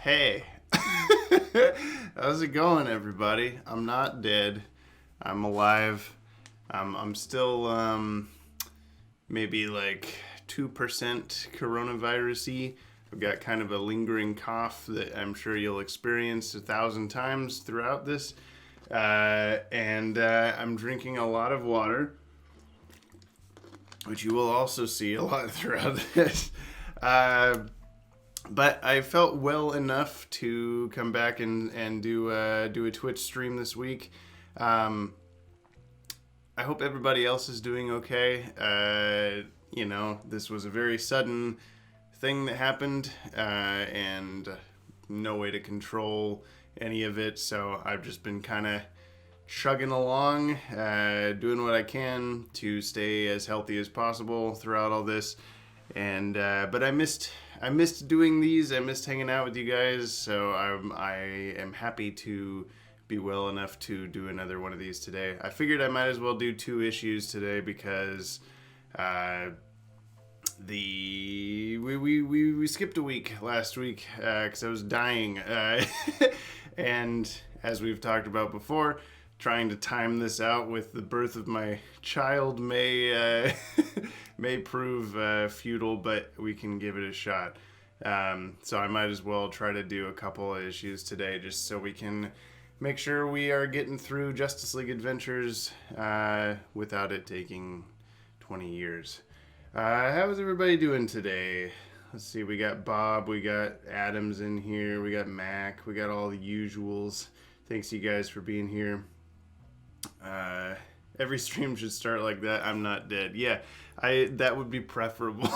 Hey, how's it going, everybody? I'm not dead. I'm alive. I'm still maybe like 2% coronavirus-y. I've got kind of a lingering cough that I'm sure you'll experience 1,000 times throughout this. And I'm drinking a lot of water, which you will also see a lot throughout this. But I felt well enough to come back and do a Twitch stream this week. I hope everybody else is doing okay. This was a very sudden thing that happened, and no way to control any of it. So I've just been kind of chugging along, doing what I can to stay as healthy as possible throughout all this. And but I missed doing these. I missed hanging out with you guys. So I am happy to be well enough to do another one of these today. I figured I might as well do 2 issues today because we skipped a week last week because I was dying, and as we've talked about before, trying to time this out with the birth of my child may prove futile, but we can give it a shot. So I might as well try to do a couple of issues today just so we can make sure we are getting through Justice League Adventures without it taking 20 years. How's everybody doing today? Let's see, we got Bob, we got Adams in here, we got Mac, we got all the usuals. Thanks you guys for being here. Every stream should start like that. I'm not dead. Yeah, that would be preferable.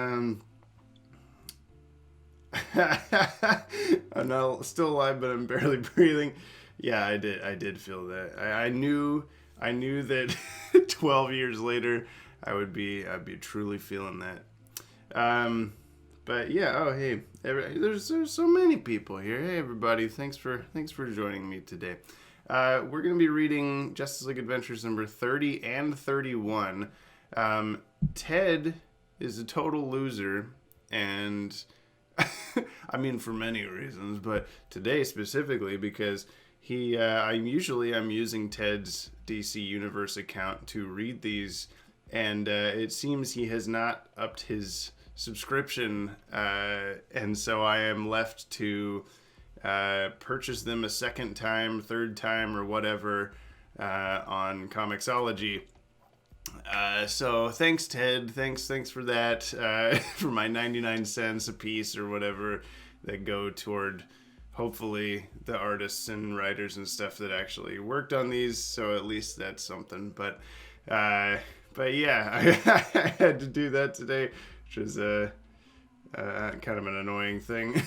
I'm not still alive, but I'm barely breathing. Yeah, I did feel that. I knew that 12 years later I'd be truly feeling that. But yeah, oh hey, there's so many people here. Hey everybody, thanks for joining me today. We're gonna be reading Justice League Adventures number 30 and 31. Ted is a total loser, and I mean for many reasons, but today specifically because I'm using Ted's DC Universe account to read these, and it seems he has not upped his subscription, and so I am left to purchase them a second time, third time, or whatever on Comixology. So thanks, Ted. Thanks for that. For my 99 cents a piece or whatever that go toward hopefully the artists and writers and stuff that actually worked on these. So at least that's something. But yeah, I had to do that today, which is kind of an annoying thing.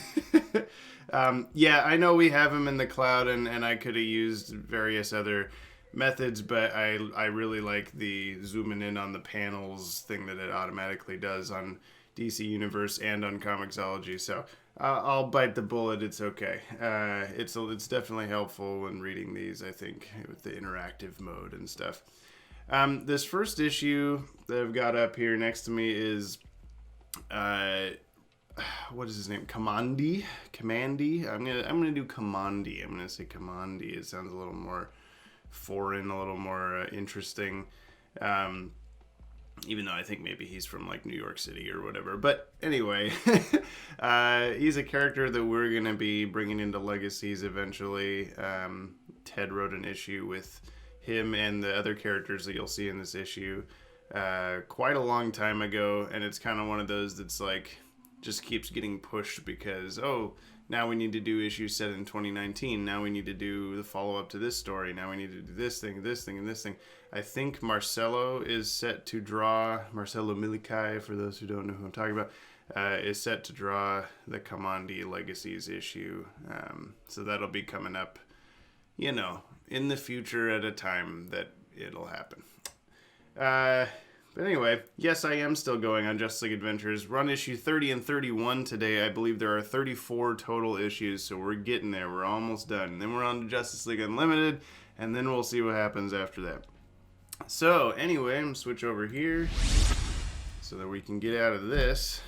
Yeah, I know we have him in the cloud, and I could have used various other methods, but I really like the zooming in on the panels thing that it automatically does on DC Universe and on Comixology. So I'll bite the bullet. It's okay. It's definitely helpful when reading these, I think, with the interactive mode and stuff. This first issue that I've got up here next to me is what is his name? Kamandi? I'm gonna do Kamandi. I'm gonna say Kamandi. It sounds a little more foreign, a little more interesting. Even though I think maybe he's from like New York City or whatever. But anyway, he's a character that we're gonna be bringing into Legacies eventually. Ted wrote an issue with him and the other characters that you'll see in this issue quite a long time ago, and it's kind of one of those that's like just keeps getting pushed because now we need to do issues set in 2019. Now we need to do the follow-up to this story. Now we need to do this thing, and this thing. I think Marcelo is set to draw, Marcelo Milikai, for those who don't know who I'm talking about, is set to draw the Kamandi Legacies issue. So that'll be coming up, in the future at a time that it'll happen. But anyway, yes, I am still going on Justice League Adventures. We're on issue 30 and 31 today. I believe there are 34 total issues, so we're getting there. We're almost done. And then we're on to Justice League Unlimited, and then we'll see what happens after that. So, anyway, I'm going to switch over here so that we can get out of this.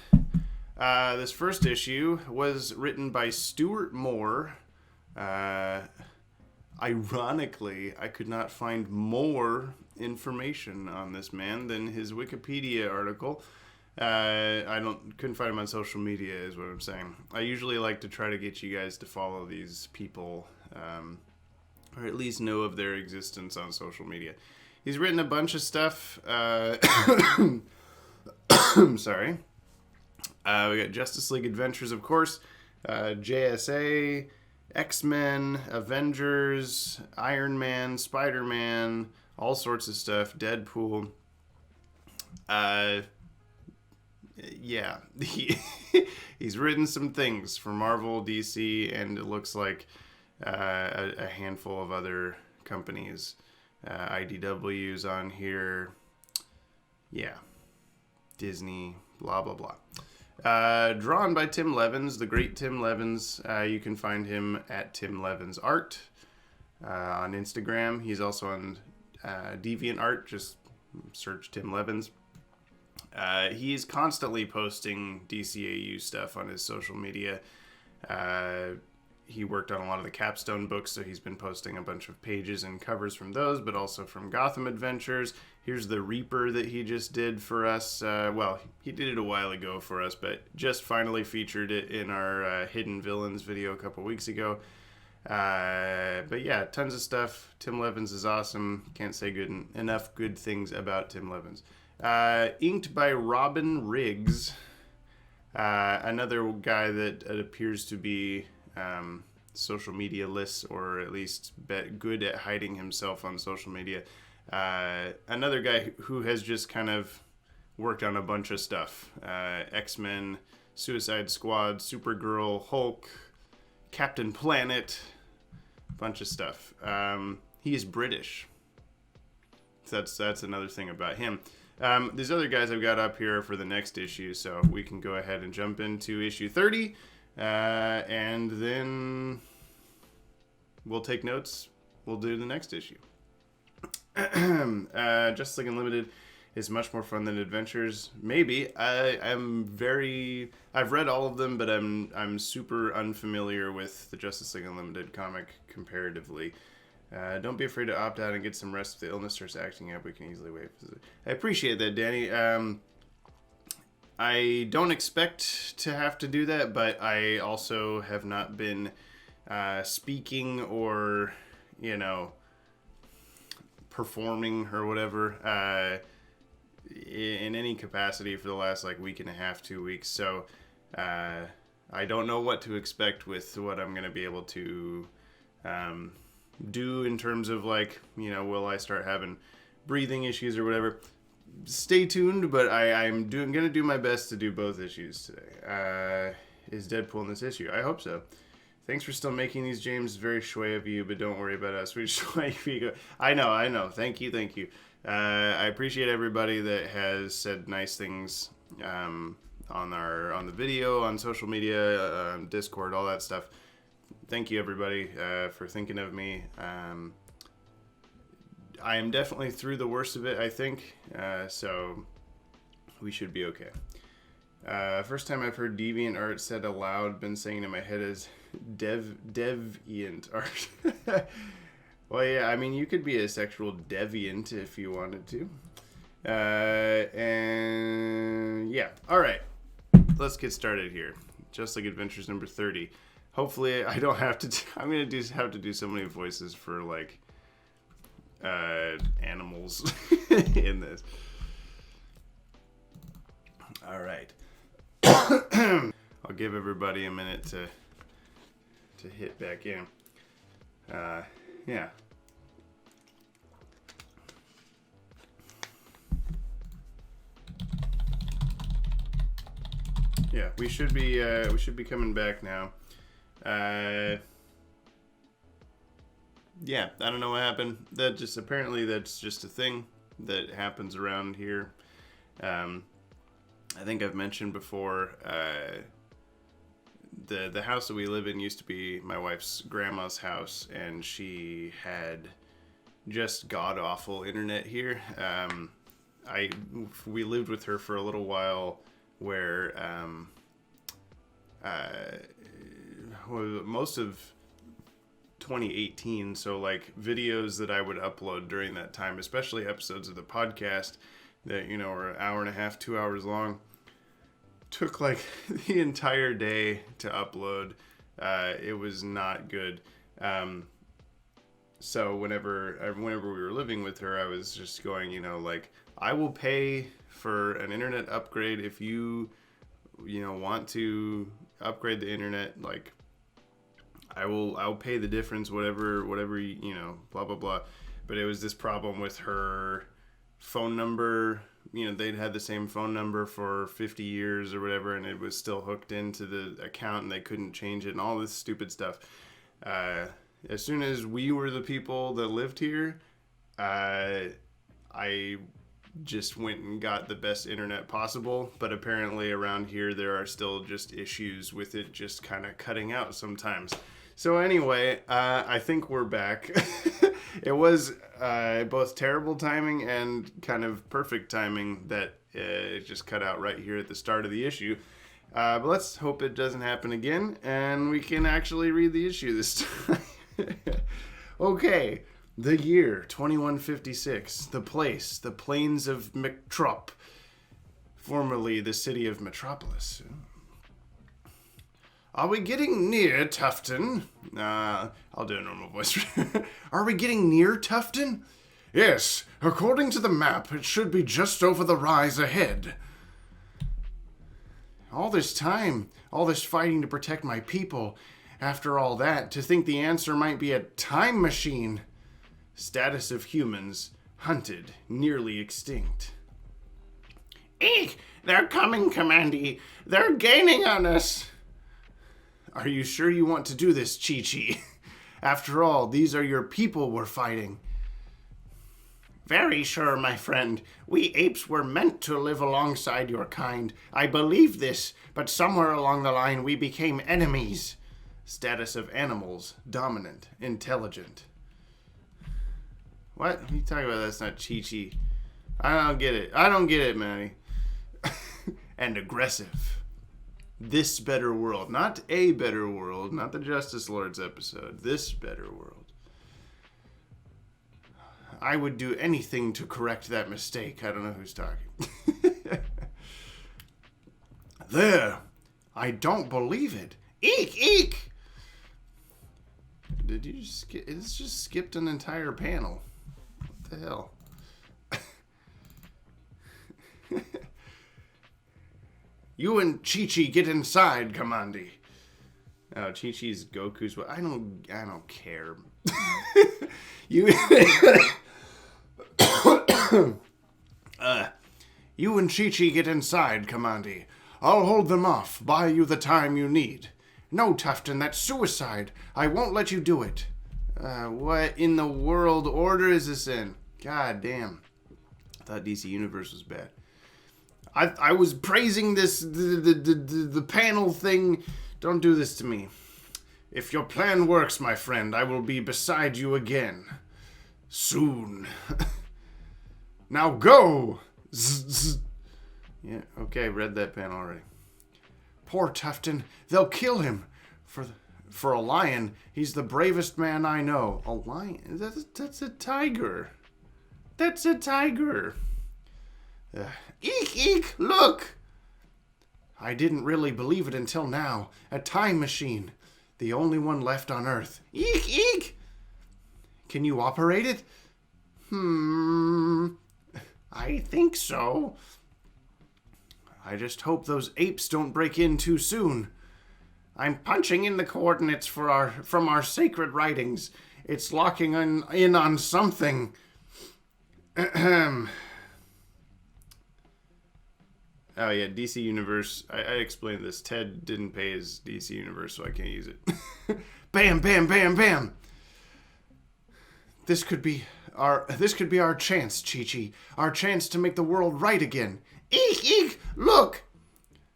This first issue was written by Stuart Moore. Ironically, I could not find more information on this man than his Wikipedia article. Couldn't find him on social media, is what I'm saying. I usually like to try to get you guys to follow these people, or at least know of their existence on social media. He's written a bunch of stuff. Sorry. We got Justice League Adventures, of course, JSA, X-Men, Avengers, Iron Man, Spider-Man, all sorts of stuff, Deadpool. Yeah, he's written some things for Marvel, DC, and it looks like a handful of other companies. IDW's on here. Yeah, Disney, blah, blah, blah. Drawn by Tim Levins, the great Tim Levins. You can find him at Tim Levins Art on Instagram. He's also on DeviantArt. Just search Tim Levins. He's constantly posting DCAU stuff on his social media. He worked on a lot of the Capstone books, so he's been posting a bunch of pages and covers from those, but also from Gotham Adventures. Here's the Reaper that he just did for us. Well, he did it a while ago for us, but just finally featured it in our Hidden Villains video a couple weeks ago. But yeah, tons of stuff. Tim Levins is awesome. Can't say enough good things about Tim Levins. Inked by Robin Riggs, another guy that appears to be social media lists, or at least good at hiding himself on social media. Another guy who has just kind of worked on a bunch of stuff. X-Men, Suicide Squad, Supergirl, Hulk, Captain Planet, bunch of stuff. He is British. That's another thing about him. These other guys I've got up here for the next issue, so we can go ahead and jump into issue 30, and then we'll take notes. We'll do the next issue. Justice League Unlimited is much more fun than Adventures. Maybe. I've read all of them, but I'm super unfamiliar with the Justice League Unlimited comic comparatively. Don't be afraid to opt out and get some rest if the illness starts acting up. We can easily wait. I appreciate that, Danny. I don't expect to have to do that, but I also have not been speaking or, performing or whatever in any capacity for the last week and a half, 2 weeks. So I don't know what to expect with what I'm going to be able to do in terms of will I start having breathing issues or whatever. Stay tuned, but I'm going to do my best to do both issues today. Is Deadpool in this issue? I hope so. Thanks for still making these, James. Very shui of you, but don't worry about us. We just I know. Thank you. I appreciate everybody that has said nice things on the video, on social media, Discord, all that stuff. Thank you, everybody, for thinking of me. I am definitely through the worst of it, I think, so we should be okay. First time I've heard DeviantArt said aloud, been saying in my head is deviant art. Well, yeah, I mean, you could be a sexual deviant if you wanted to. And yeah, all right, let's get started here. Just Like Adventures number 30. Hopefully, I don't have to. I'm gonna have to do so many voices for animals in this. All right. I'll give everybody a minute to hit back in. Yeah. Yeah, we should be coming back now. Yeah, I don't know what happened. Apparently that's just a thing that happens around here. I think I've mentioned before, the house that we live in used to be my wife's grandma's house, and she had just god-awful internet here. We lived with her for a little while where most of 2018. So like videos that I would upload during that time, especially episodes of the podcast that, you know, are an hour and a half, 2 hours long, took like the entire day to upload. It was not good. So whenever we were living with her, I was just going, you know, like, I will pay for an internet upgrade if you know, want to upgrade the internet. Like, I'll pay the difference, whatever, you know, blah, blah, blah. But it was this problem with her phone number. You know, they'd had the same phone number for 50 years or whatever, and it was still hooked into the account, and they couldn't change it, and all this stupid stuff. As soon as we were the people that lived here, I just went and got the best internet possible. But apparently around here, there are still just issues with it just kind of cutting out sometimes. So anyway, I think we're back. It was both terrible timing and kind of perfect timing that it just cut out right here at the start of the issue. But let's hope it doesn't happen again, and we can actually read the issue this time. Okay, the year 2156, the place, the plains of Mictrop, formerly the city of Metropolis. Are we getting near Tufton? I'll do a normal voice. Are we getting near Tufton? Yes, according to the map, it should be just over the rise ahead. All this time, all this fighting to protect my people, after all that, to think the answer might be a time machine. Status of humans, hunted, nearly extinct. Eek! They're coming, Commandy. They're gaining on us. Are you sure you want to do this, Chi-Chi? After all, these are your people we're fighting. Very sure, my friend. We apes were meant to live alongside your kind. I believe this, but somewhere along the line we became enemies. Status of animals, dominant, intelligent. What are you talking about? That's not Chi-Chi. I don't get it, Manny. And aggressive. This better world. Not a better world. Not the Justice Lords episode. This better world. I would do anything to correct that mistake. I don't know who's talking. There. I don't believe it. Eek, eek. Did you just skip? It's just skipped an entire panel. What the hell? You and Chi-Chi get inside, Commandi. Oh, Chi-Chi's Goku's. I don't care. You. You and Chi-Chi get inside, Commandi. I'll hold them off. Buy you the time you need. No, Tufton, that's suicide. I won't let you do it. What in the world order is this in? God damn. I thought DC Universe was bad. I was praising this, the panel thing. Don't do this to me. If your plan works, my friend, I will be beside you again. Soon. Now go! Zzz, zzz. Yeah, okay, read that panel already. Poor Tufton. They'll kill him. For a lion, he's the bravest man I know. A lion? That's a tiger. That's a tiger. Eek, eek, look! I didn't really believe it until now. A time machine. The only one left on Earth. Eek, eek! Can you operate it? I think so. I just hope those apes don't break in too soon. I'm punching in the coordinates from our sacred writings. It's locking in on something. Oh yeah, DC Universe. I explained this. Ted didn't pay his DC Universe, so I can't use it. Bam, bam, bam, bam. This could be our chance, Chi-Chi. Our chance to make the world right again. Eek, eek, look!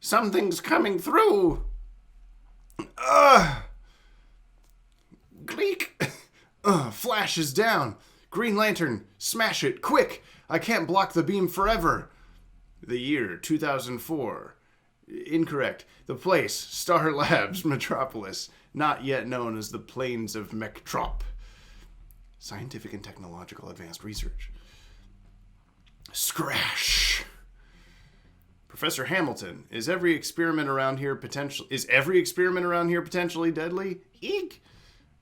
Something's coming through. Gleek. Flash is down. Green Lantern, smash it, quick! I can't block the beam forever. The year 2004. Incorrect. The place, Star Labs, Metropolis, not yet known as the Plains of Mectrop. Scientific and technological advanced research. Scrash. Professor Hamilton, is every experiment around here potentially deadly? Eek.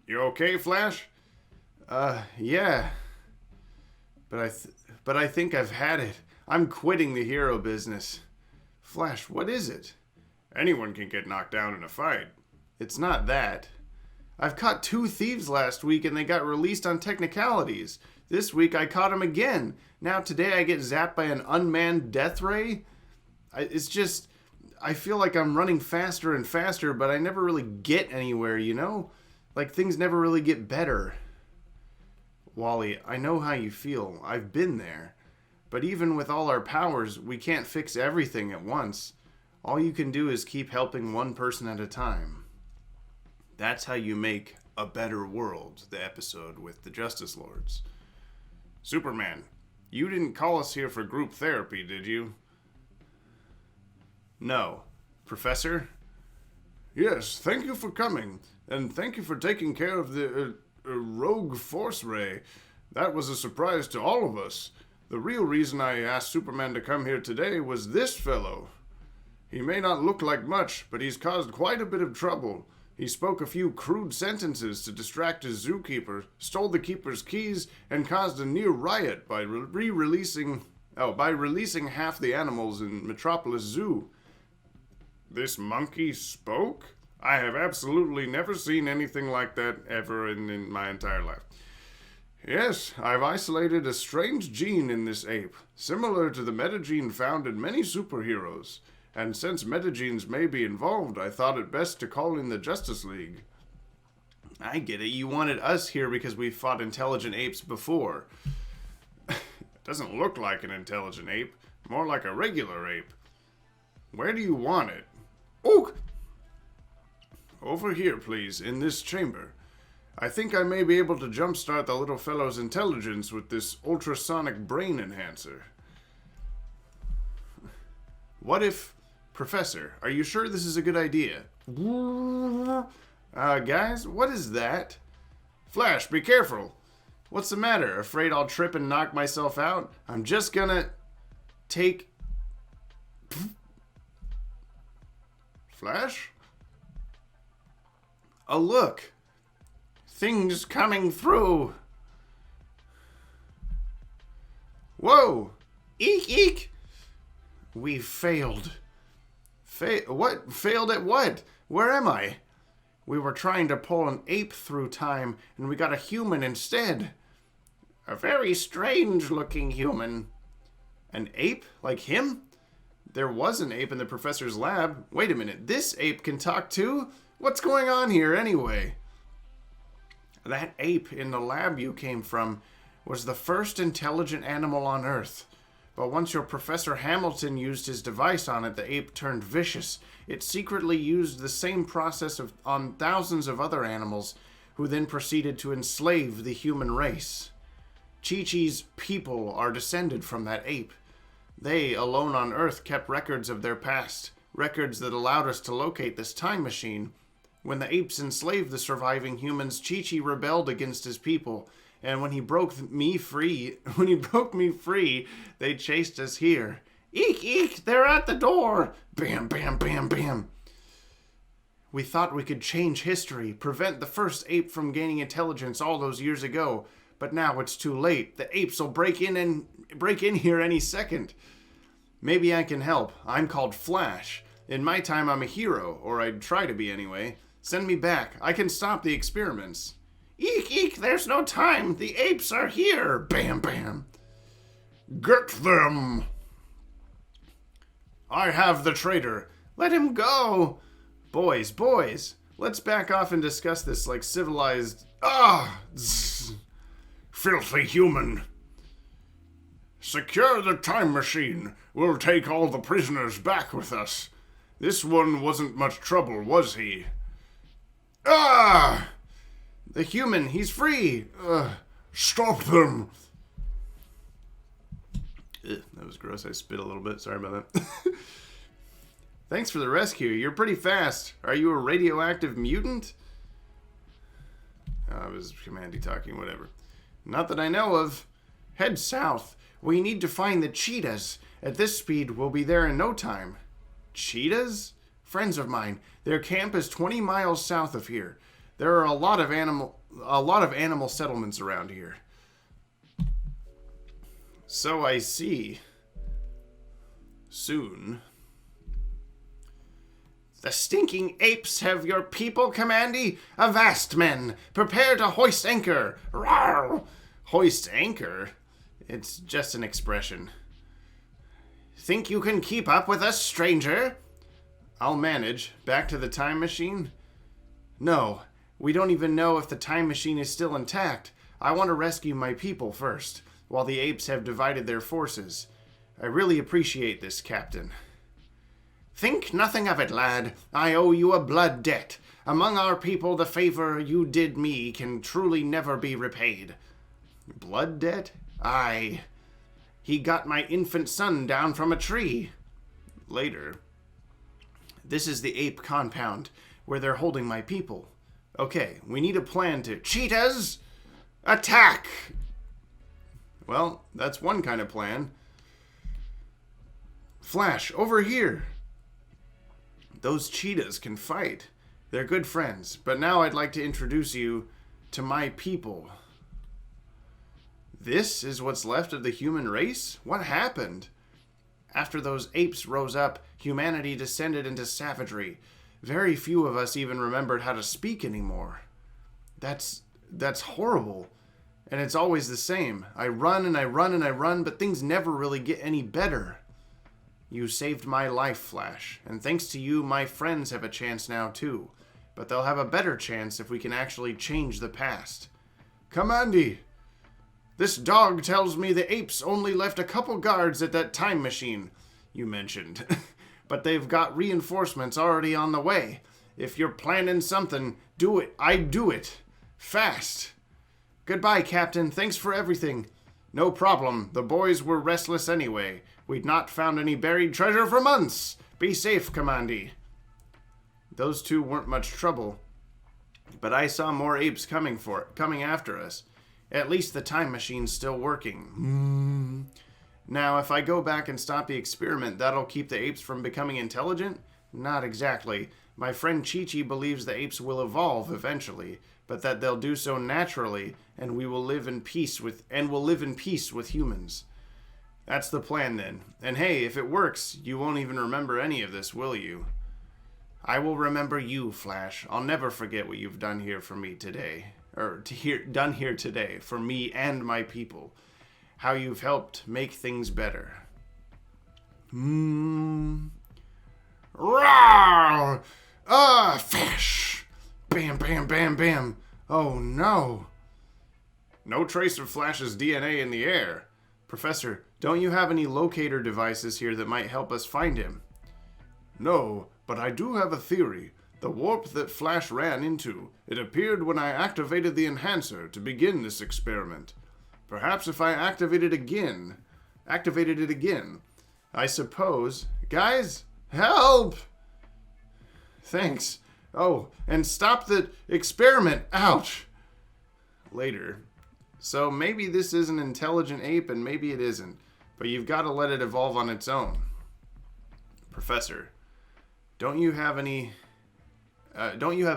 You okay, Flash? Yeah. But I think I've had it. I'm quitting the hero business. Flash, what is it? Anyone can get knocked down in a fight. It's not that. I've caught 2 thieves last week and they got released on technicalities. This week I caught them again. Now today I get zapped by an unmanned death ray. I feel like I'm running faster and faster, but I never really get anywhere, you know? Like things never really get better. Wally, I know how you feel. I've been there. But even with all our powers, we can't fix everything at once. All you can do is keep helping one person at a time. That's how you make a better world, the episode with the Justice Lords. Superman, you didn't call us here for group therapy, did you? No. Professor? Yes, thank you for coming, and thank you for taking care of the rogue force ray. That was a surprise to all of us. The real reason I asked Superman to come here today was this fellow. He may not look like much, but he's caused quite a bit of trouble. He spoke a few crude sentences to distract his zookeeper, stole the keeper's keys, and caused a near riot by releasing half the animals in Metropolis Zoo. This monkey spoke? I have absolutely never seen anything like that ever in my entire life. Yes, I've isolated a strange gene in this ape, similar to the metagene found in many superheroes. And since metagenes may be involved, I thought it best to call in the Justice League. I get it. You wanted us here because we fought intelligent apes before. It doesn't look like an intelligent ape, more like a regular ape. Where do you want it? Ook! Over here, please, in this chamber. I think I may be able to jumpstart the little fellow's intelligence with this ultrasonic brain enhancer. What if... Professor, are you sure this is a good idea? Guys, what is that? Flash, be careful. What's the matter? Afraid I'll trip and knock myself out? I'm just gonna take... Flash? Oh, look. Things coming through. Whoa. Eek, eek. We failed. What? Failed at what? Where am I? We were trying to pull an ape through time, and we got a human instead. A very strange-looking human. An ape? Like him? There was an ape in the professor's lab. Wait a minute, this ape can talk too? What's going on here anyway? That ape in the lab you came from was the first intelligent animal on Earth. But once your Professor Hamilton used his device on it, the ape turned vicious. It secretly used the same process on thousands of other animals, who then proceeded to enslave the human race. Chi-Chi's people are descended from that ape. They, alone on Earth, kept records of their past, records that allowed us to locate this time machine. When the apes enslaved the surviving humans, Chi-Chi rebelled against his people, and when he broke me free, they chased us here. Eek, eek, they're at the door! Bam, bam, bam, bam. We thought we could change history, prevent the first ape from gaining intelligence all those years ago, but now it's too late. The apes will break in here any second. Maybe I can help. I'm called Flash. In my time, I'm a hero, or I'd try to be anyway. Send me back. I can stop the experiments. Eek, eek, there's no time. The apes are here. Bam, bam. Get them. I have the traitor. Let him go. Boys, let's back off and discuss this like civilized... Filthy human. Secure the time machine. We'll take all the prisoners back with us. This one wasn't much trouble, was he? The human, he's free. Stop them. That was gross. I spit a little bit. Sorry about that. Thanks for the rescue. You're pretty fast. Are you a radioactive mutant? I was Commandy talking, whatever. Not that I know of. Head south. We need to find the cheetahs. At this speed, we'll be there in no time. Cheetahs? Friends of mine. Their camp is 20 miles south of here. There are a lot of animal settlements around here. So I see. Soon. The stinking apes have your people, Commandy? Avast, men! Prepare to hoist anchor! Rawr! Hoist anchor? It's just an expression. Think you can keep up with us, stranger? I'll manage. Back to the time machine? No, we don't even know if the time machine is still intact. I want to rescue my people first, while the apes have divided their forces. I really appreciate this, Captain. Think nothing of it, lad. I owe you a blood debt. Among our people, the favor you did me can truly never be repaid. Blood debt? Aye. He got my infant son down from a tree. Later. This is the ape compound, where they're holding my people. Okay, we need a plan to... Cheetahs! Attack! Well, that's one kind of plan. Flash, over here! Those cheetahs can fight. They're good friends. But now I'd like to introduce you to my people. This is what's left of the human race? What happened? After those apes rose up, humanity descended into savagery. Very few of us even remembered how to speak anymore. That's horrible. And it's always the same. I run and I run and I run, but things never really get any better. You saved my life, Flash, and thanks to you, my friends have a chance now, too. But they'll have a better chance if we can actually change the past. Commandy! This dog tells me the apes only left a couple guards at that time machine you mentioned. But they've got reinforcements already on the way. If you're planning something, do it. I'd do it. Fast. Goodbye, Captain. Thanks for everything. No problem. The boys were restless anyway. We'd not found any buried treasure for months. Be safe, Commandy. Those two weren't much trouble. But I saw more apes coming after us. At least the time machine's still working. Now, if I go back and stop the experiment, that'll keep the apes from becoming intelligent? Not exactly. My friend Chi-Chi believes the apes will evolve eventually, but that they'll do so naturally, and we will live in peace with humans. That's the plan then. And hey, if it works, you won't even remember any of this, will you? I will remember you, Flash. I'll never forget what you've done here for me today. Done here today, for me and my people. How you've helped make things better. Rawr! Fish! Bam, bam, bam, bam. Oh, no. No trace of Flash's DNA in the air. Professor, don't you have any locator devices here that might help us find him? No, but I do have a theory. The warp that Flash ran into, it appeared when I activated the enhancer to begin this experiment. Perhaps if I activated it again, I suppose... Guys, help! Thanks. Oh, and stop the experiment. Ouch! Later. So maybe this is an intelligent ape and maybe it isn't, but you've got to let it evolve on its own. Professor, don't you have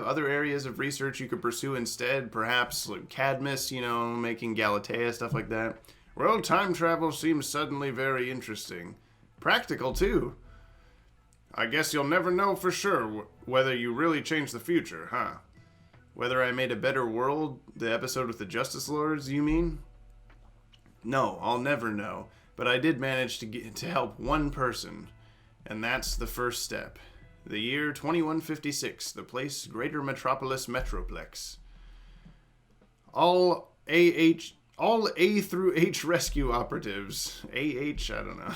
other areas of research you could pursue instead? Perhaps like Cadmus, making Galatea, stuff like that? Well, time travel seems suddenly very interesting. Practical, too. I guess you'll never know for sure whether you really changed the future, huh? Whether I made a better world, the episode with the Justice Lords, you mean? No, I'll never know. But I did manage to help one person. And that's the first step. The year 2156, the place Greater Metropolis Metroplex. All A through H rescue operatives. I don't know.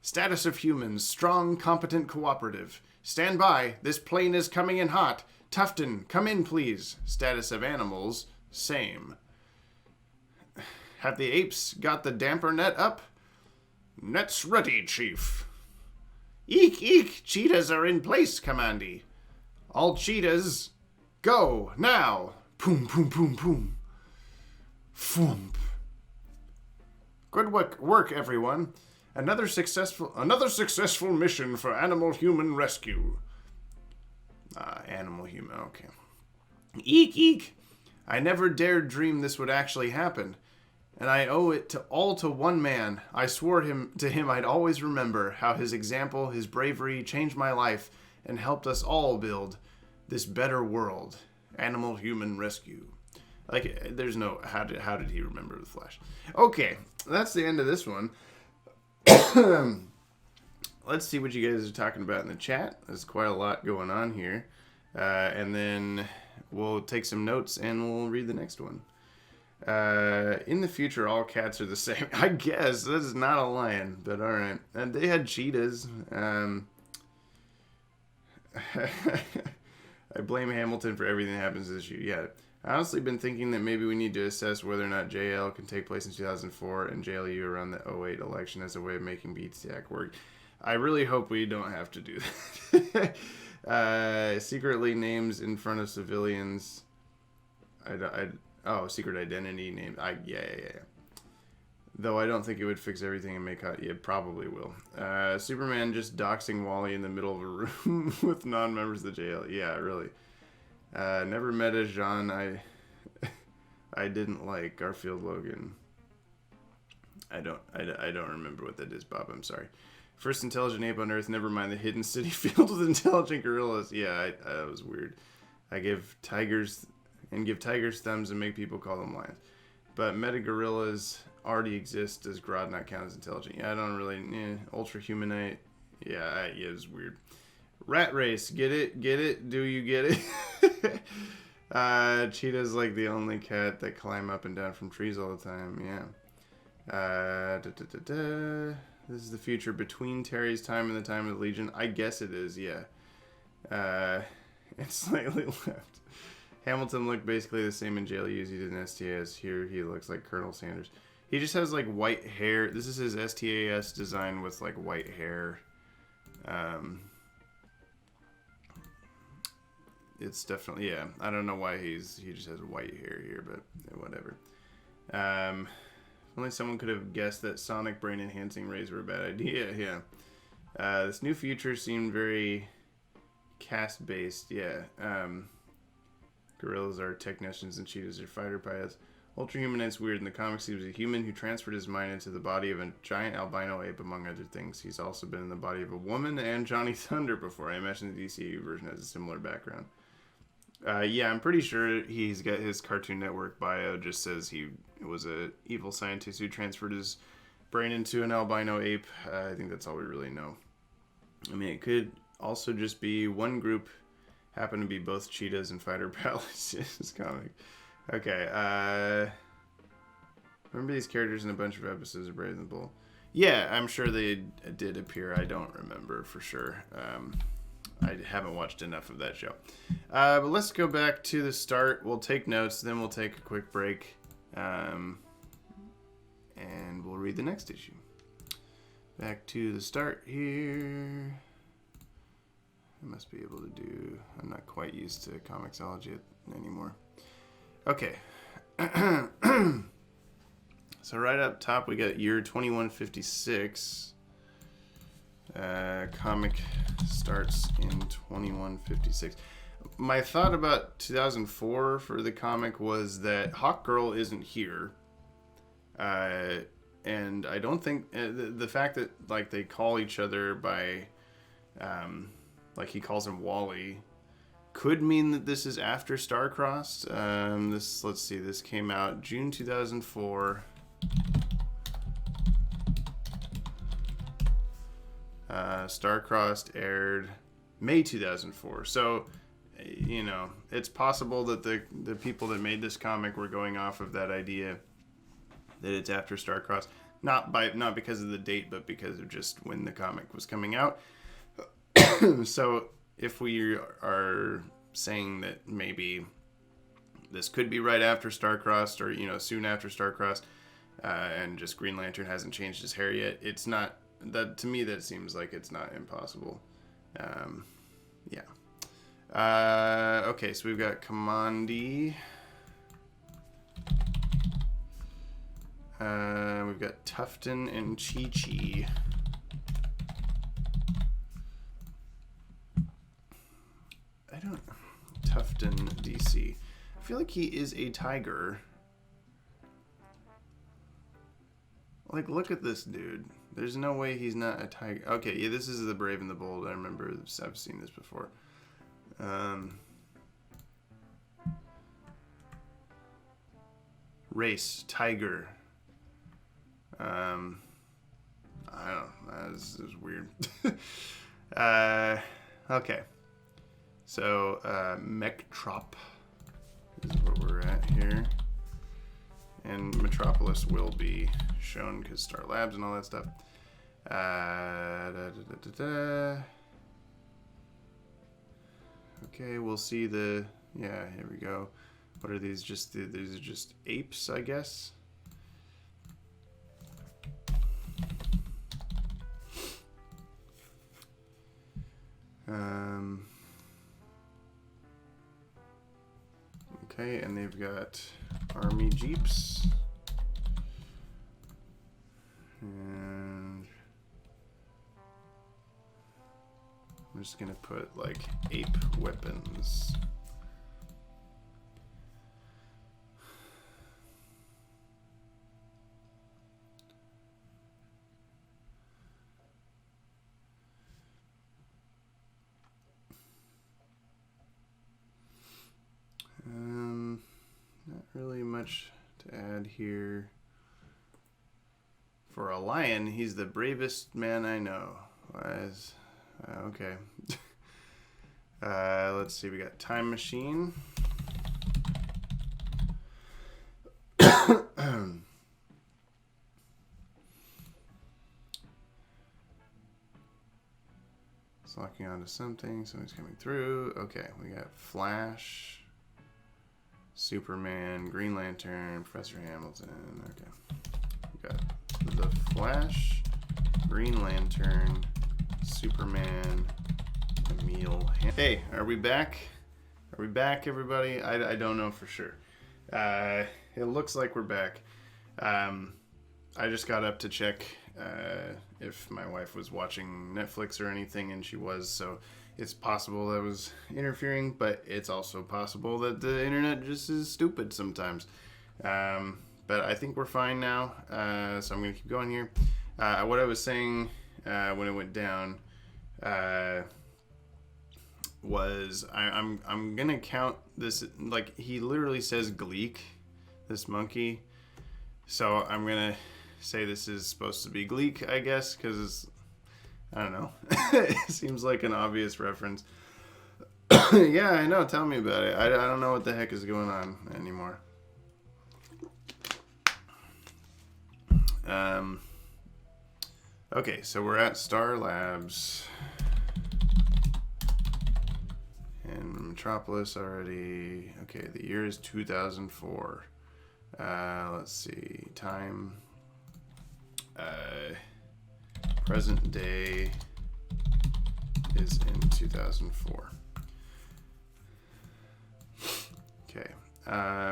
Status of humans, strong, competent, cooperative. Stand by, this plane is coming in hot. Tufton, come in, please. Status of animals, same. Have the apes got the damper net up? Net's ready, Chief. Eek, eek, cheetahs are in place, Commandy. All cheetahs, go, now. Poom, poom, poom, poom. Foomp. Good work, everyone. Another successful mission for animal-human rescue. Animal-human, okay. Eek, eek. I never dared dream this would actually happen. And I owe it all to one man. I swore to him I'd always remember how his example, his bravery changed my life and helped us all build this better world. Animal-human rescue. Like, there's no, how did he remember the Flash? Okay, that's the end of this one. Let's see what you guys are talking about in the chat. There's quite a lot going on here. And then we'll take some notes and we'll read the next one. In the future, all cats are the same. I guess. This is not a lion, but alright. And they had cheetahs. I blame Hamilton for everything that happens this year. Yeah. I honestly been thinking that maybe we need to assess whether or not JL can take place in 2004 and JLU around the 2008 election as a way of making BTAC work. I really hope we don't have to do that. Secretly names in front of civilians. Secret identity name. Yeah. Though I don't think it would fix everything and make it probably will. Superman just doxing Wally in the middle of a room with non-members of the jail. Yeah, really. Never met a Jean I didn't like. Garfield Logan. I don't remember what that is, Bob. I'm sorry. First intelligent ape on Earth. Never mind the hidden city filled with intelligent gorillas. Yeah, that was weird. I give tigers thumbs and make people call them lions. But meta gorillas already exist. Does Grodd not count as intelligent? Yeah, I don't really. Ultra humanite. Yeah, it was weird. Rat race. Get it? Do you get it? Cheetah's like the only cat that climb up and down from trees all the time. Yeah. This is the future between Terry's time and the time of the Legion. I guess it is. Yeah. It's slightly left. Hamilton looked basically the same in JLU as he did in STAS. Here he looks like Colonel Sanders. He just has like white hair. This is his STAS design with like white hair. It's definitely, yeah. I don't know why he just has white hair here, but whatever. Only someone could have guessed that sonic brain enhancing rays were a bad idea. Yeah. This new future seemed very caste based. Yeah. Gorillas are technicians and cheetahs are fighter pilots. Ultra Humanite's weird. In the comics, he was a human who transferred his mind into the body of a giant albino ape, among other things. He's also been in the body of a woman and Johnny Thunder before. I imagine the DCAU version has a similar background. Yeah, I'm pretty sure he's got his Cartoon Network bio just says he was a evil scientist who transferred his brain into an albino ape. I think that's all we really know. I mean, it could also just be one group happen to be both cheetahs and fighter pilots. This comic. Okay, remember these characters in a bunch of episodes of Brave and the Bold? Yeah, I'm sure they did appear. I don't remember for sure. I haven't watched enough of that show. But let's go back to the start. We'll take notes, then we'll take a quick break. And we'll read the next issue. Back to the start here. I must be able to do... I'm not quite used to Comixology anymore. Okay. So right up top, we got year 2156. Comic starts in 2156. My thought about 2004 for the comic was that Hawkgirl isn't here. And I don't think... the fact that like they call each other by... like he calls him Wally... could mean that this is after Starcrossed. Let's see, this came out June 2004. Starcrossed aired May 2004. So, you know, it's possible that the people that made this comic were going off of that idea that it's after Starcrossed. Not because of the date, but because of just when the comic was coming out. So, if we are saying that maybe this could be right after Starcrossed or, you know, soon after Starcrossed, and just Green Lantern hasn't changed his hair yet, it's not that to me that seems like it's not impossible. Yeah. Okay, so we've got Commandi. We've got Tufton and Chi-Chi. Tufton DC. I feel like he is a tiger. Like, look at this dude. There's no way he's not a tiger. Okay, yeah, this is the Brave and the Bold. I remember I've seen this before. Race, tiger. I don't know. This is weird. Okay. So, Mechtrop is what we're at here. And Metropolis will be shown because Star Labs and all that stuff. Okay, we'll see the... Yeah, here we go. What are these? These are just apes, I guess. Okay, and they've got army jeeps. And I'm just gonna put like ape weapons. Not really much to add here. For a lion, he's the bravest man I know. Okay. Let's see, we got Time Machine. It's locking onto something. Something's coming through. Okay, we got Flash, Superman, Green Lantern, Professor Hamilton. Okay. We got the Flash, Green Lantern, Superman, Emil. Hey, are we back? Are we back, everybody? I don't know for sure. It looks like we're back. I just got up to check if my wife was watching Netflix or anything, and she was, so it's possible that was interfering, but it's also possible that the internet just is stupid sometimes. But I think we're fine now, so I'm going to keep going here. What I was saying when it went down was I'm going to count this, like, he literally says Gleek, this monkey, so I'm going to say this is supposed to be Gleek, I guess, because it's, I don't know. It seems like an obvious reference. Yeah, I know. Tell me about it. I don't know what the heck is going on anymore. Okay, so we're at Star Labs. And Metropolis already. Okay, the year is 2004. Let's see. Time. Present day is in 2004. Okay.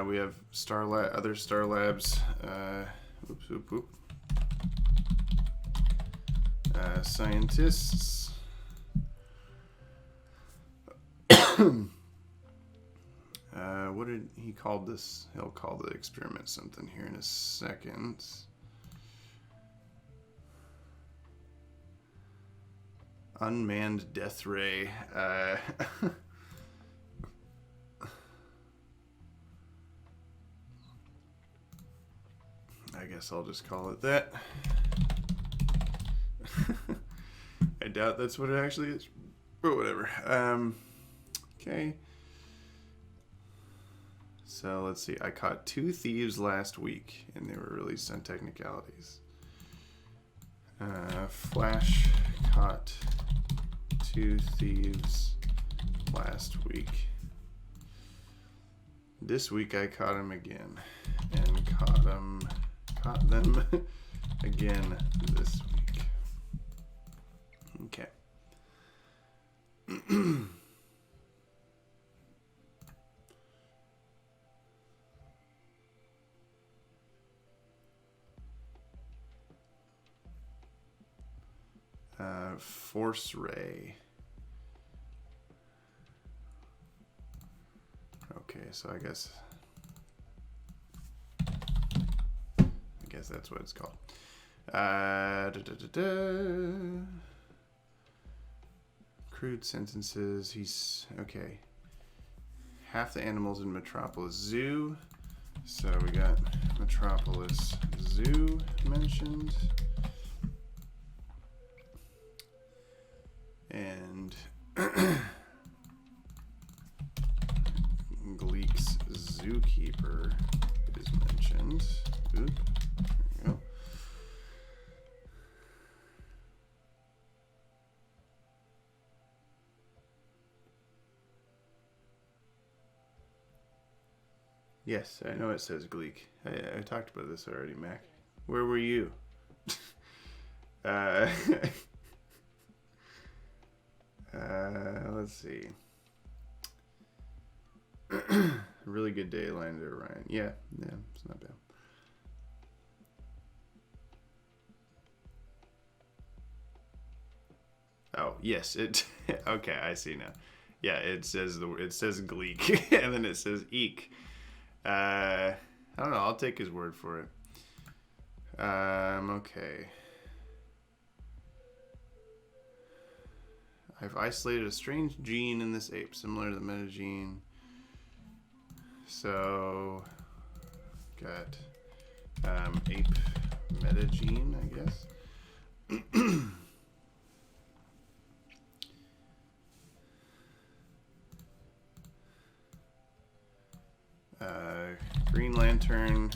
We have other Star Labs. Scientists. What did he call this? He'll call the experiment something here in a second. Unmanned death ray. I guess I'll just call it that. I doubt that's what it actually is, but whatever. Okay. So let's see. I caught 2 thieves last week, and they were released on technicalities. Flash caught 2 thieves last week. This week I caught him again, and caught them again this week. Okay. Force ray. Okay, so I guess that's what it's called. Crude sentences. He's okay. Half the animals in Metropolis Zoo. So we got Metropolis Zoo mentioned. And Gleek's zookeeper is mentioned. Oop, there we go. Yes, I know it says Gleek. I talked about this already, Mac. Where were you? Let's see. Really good day line there, Ryan. Yeah, it's not bad. Oh, yes, it. Okay, I see now. Yeah, it says Gleek, and then it says eek. I don't know. I'll take his word for it. Okay. I've isolated a strange gene in this ape, similar to the metagene. So, got ape metagene, I guess. Green Lantern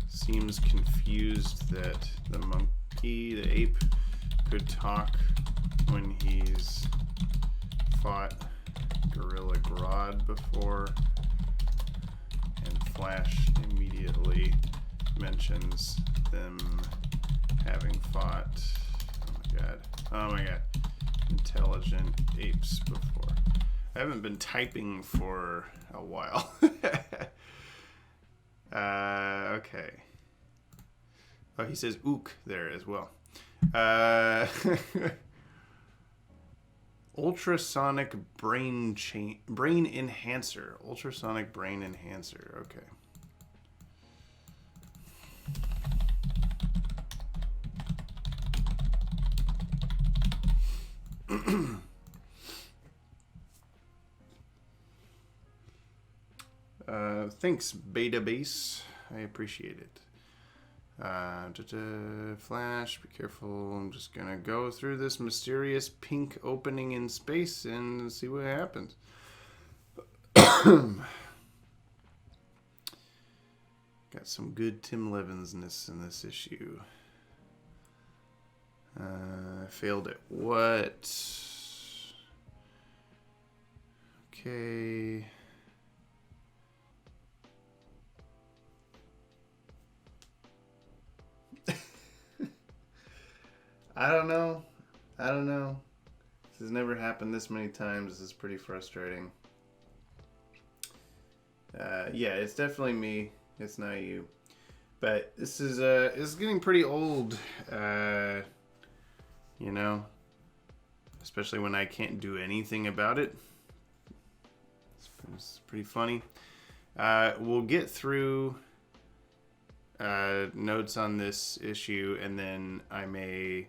seems confused that the monkey, the ape, could talk when he's fought Gorilla Grodd before, and Flash immediately mentions them having fought, oh my god, intelligent apes before. I haven't been typing for a while. Okay. Oh, he says ook there as well. Ultrasonic brain enhancer. Ultrasonic brain enhancer. Okay. Thanks, Beta Base. I appreciate it. Flash, be careful. I'm just gonna go through this mysterious pink opening in space and see what happens. Got some good Tim Levins-ness in this issue. Failed at what? Okay. I don't know. This has never happened this many times. This is pretty frustrating. Yeah, it's definitely me. It's not you. But this is it's getting pretty old. You know, especially when I can't do anything about it. It's pretty funny. We'll get through notes on this issue, and then I may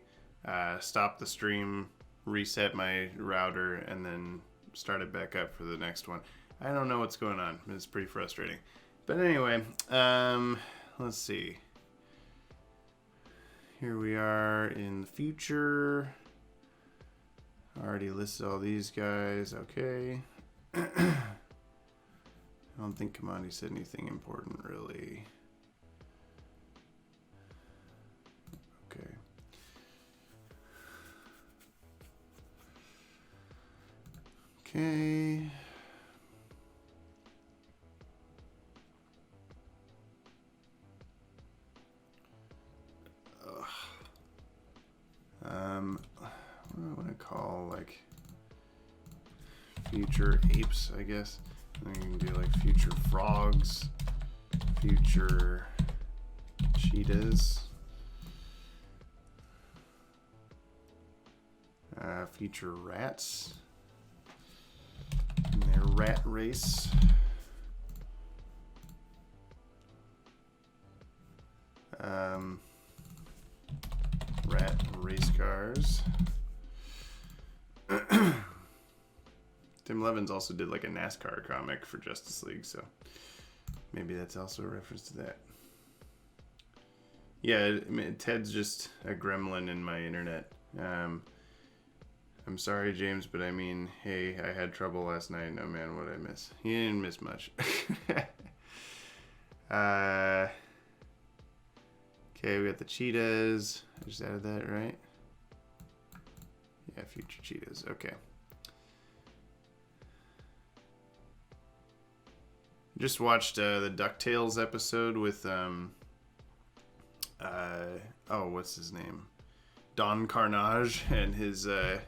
stop the stream, reset my router, and then start it back up for the next one. I don't know what's going on. It's pretty frustrating. But anyway, let's see. Here we are in the future. I already listed all these guys. Okay. I don't think Commodity said anything important, really. Okay. Okay. call like future apes, I guess. And then you can do like future frogs, future cheetahs, future rats, and their rat race. Rat race cars. Tim Levins also did like a NASCAR comic for Justice League, so maybe that's also a reference to that. Yeah, I mean, Ted's just a gremlin in my internet. I'm sorry, James, but I mean, hey, I had trouble last night. No, man, what did I miss? You didn't miss much. Okay, we got the cheetahs. I just added that, right? Yeah, future cheetahs. Okay. Just watched the DuckTales episode with what's his name? Don Carnage and his the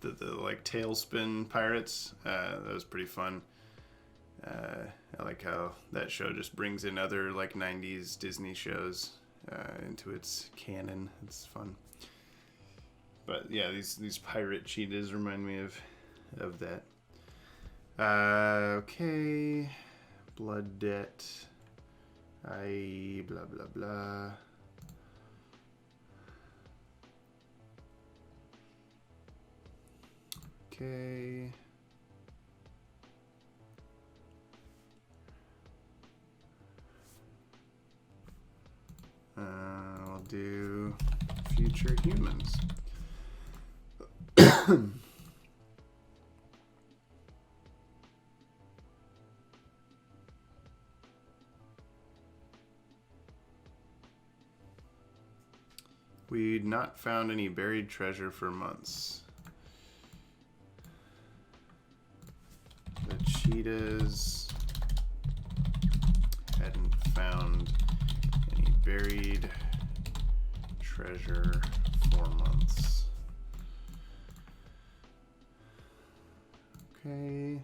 like tailspin pirates. That was pretty fun. I like how that show just brings in other like 90s Disney shows into its canon. It's fun. But yeah, these pirate cheetahs remind me of that. Okay. Blood debt. Blah blah blah. Okay. I'll do future humans. We'd not found any buried treasure for months. The cheetahs hadn't found any buried treasure for months. Okay.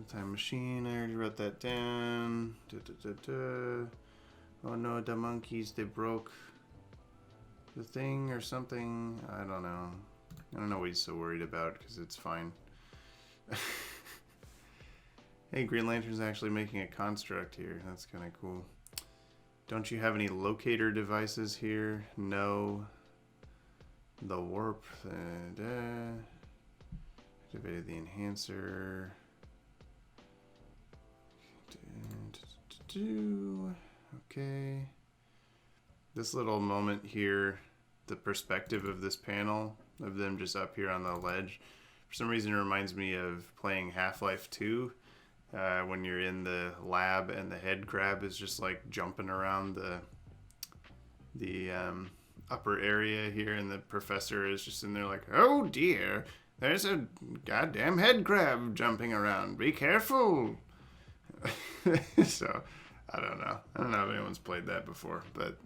Time machine, I already wrote that down. Oh no, the monkeys, they broke the thing or something. I don't know. I don't know what he's so worried about because it's fine. Hey, Green Lantern's actually making a construct here. That's kind of cool. Don't you have any locator devices here? No. The warp. Activated the enhancer. Okay. This little moment here, the perspective of this panel, of them just up here on the ledge, for some reason it reminds me of playing Half-Life 2, when you're in the lab and the head crab is just like jumping around the upper area here, and the professor is just in there like, oh dear, there's a goddamn head crab jumping around, be careful. So I don't know if anyone's played that before, but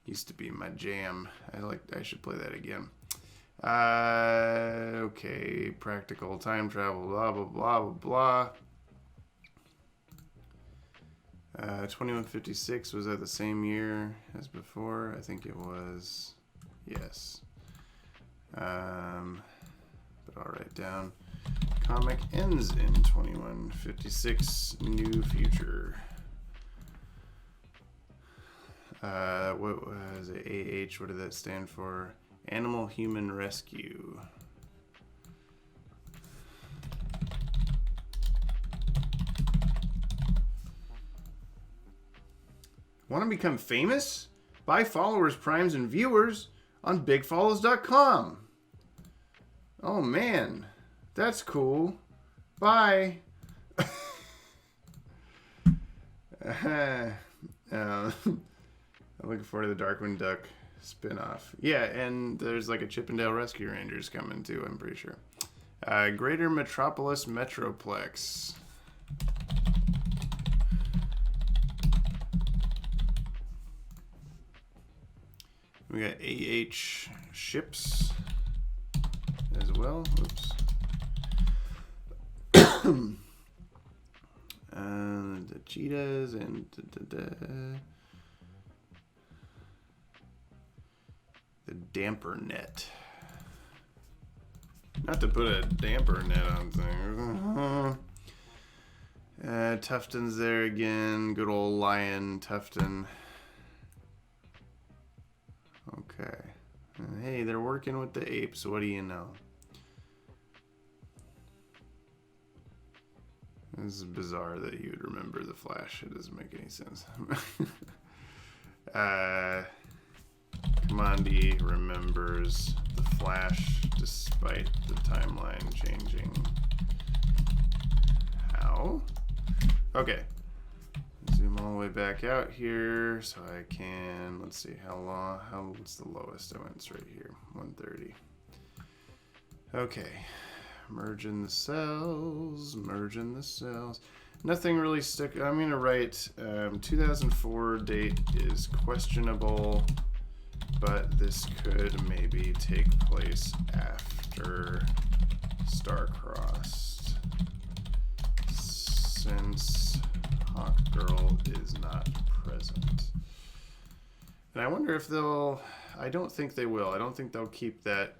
used to be my jam. I should play that again. Okay, practical time travel, blah blah blah blah blah. 2156, was that the same year as before? I think it was. Yes. But I'll write down. Comic ends in 2156. New future. What was it? AH. What did that stand for? Animal Human Rescue. Want to become famous? Buy followers, primes, and viewers on bigfollows.com. Oh man, that's cool. Bye. I'm looking forward to the Darkwing Duck spin-off. Yeah, and there's like a Chippendale Rescue Rangers coming too, I'm pretty sure. Greater Metropolis Metroplex. We got AH ships as well. Oops. The cheetahs and the damper net. Not to put a damper net on things. Tufton's there again. Good old Lion Tufton. Okay. Hey, they're working with the apes. What do you know? This is bizarre that you would remember the Flash. It doesn't make any sense. Commandi remembers the Flash despite the timeline changing. How? Okay. Zoom all the way back out here so I can, let's see, what's the lowest? I went right here, 130. Okay. Merging the cells. Nothing really stuck. I'm going to write 2004 date is questionable, but this could maybe take place after Starcrossed, since Hawkgirl is not present. And I wonder if they'll, I don't think they will. I don't think they'll keep that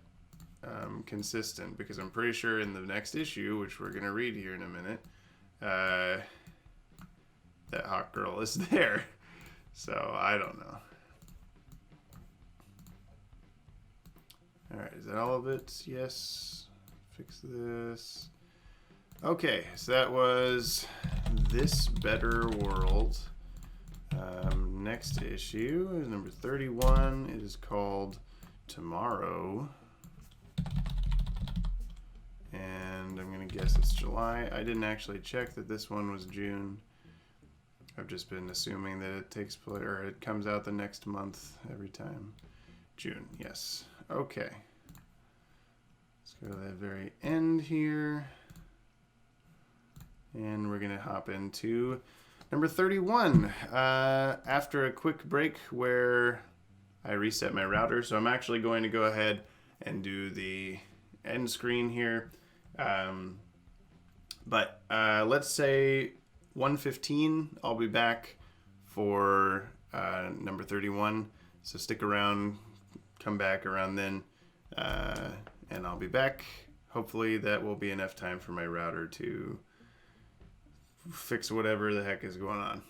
consistent, because I'm pretty sure in the next issue, which we're going to read here in a minute, that Hawkgirl is there. So I don't know. Alright, is that all of it? Yes. Fix this. Okay, so that was This Better World. Next issue is number 31. It is called Tomorrow. And I'm going to guess it's July. I didn't actually check that this one was June. I've just been assuming that it takes place, or it comes out the next month every time. June, yes. Okay. Let's go to that very end here. And we're going to hop into number 31. After a quick break where I reset my router. So I'm actually going to go ahead and do the end screen here. But let's say 1:15, I'll be back for number 31. So stick around, come back around then, and I'll be back. Hopefully that will be enough time for my router to fix whatever the heck is going on.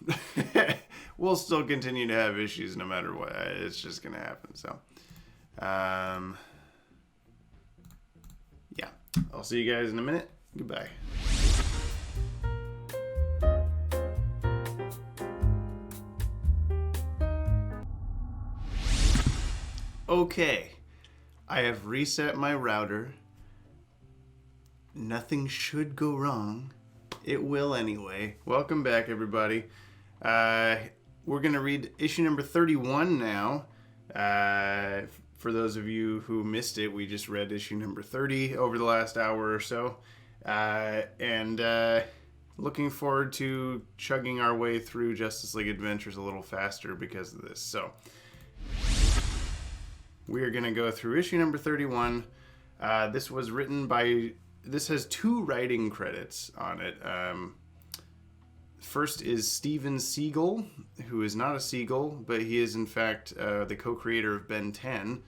We'll still continue to have issues no matter what. It's just going to happen. So, yeah, I'll see you guys in a minute. Goodbye. Okay, I have reset my router. Nothing should go wrong. It will anyway. Welcome back, everybody. We're going to read issue number 31 now. For those of you who missed it, we just read issue number 30 over the last hour or so. And looking forward to chugging our way through Justice League Adventures a little faster because of this. So we're going to go through issue number 31. This was written by... This has 2 writing credits on it. First is Steven Siegel, who is not a seagull, but he is in fact the co-creator of Ben 10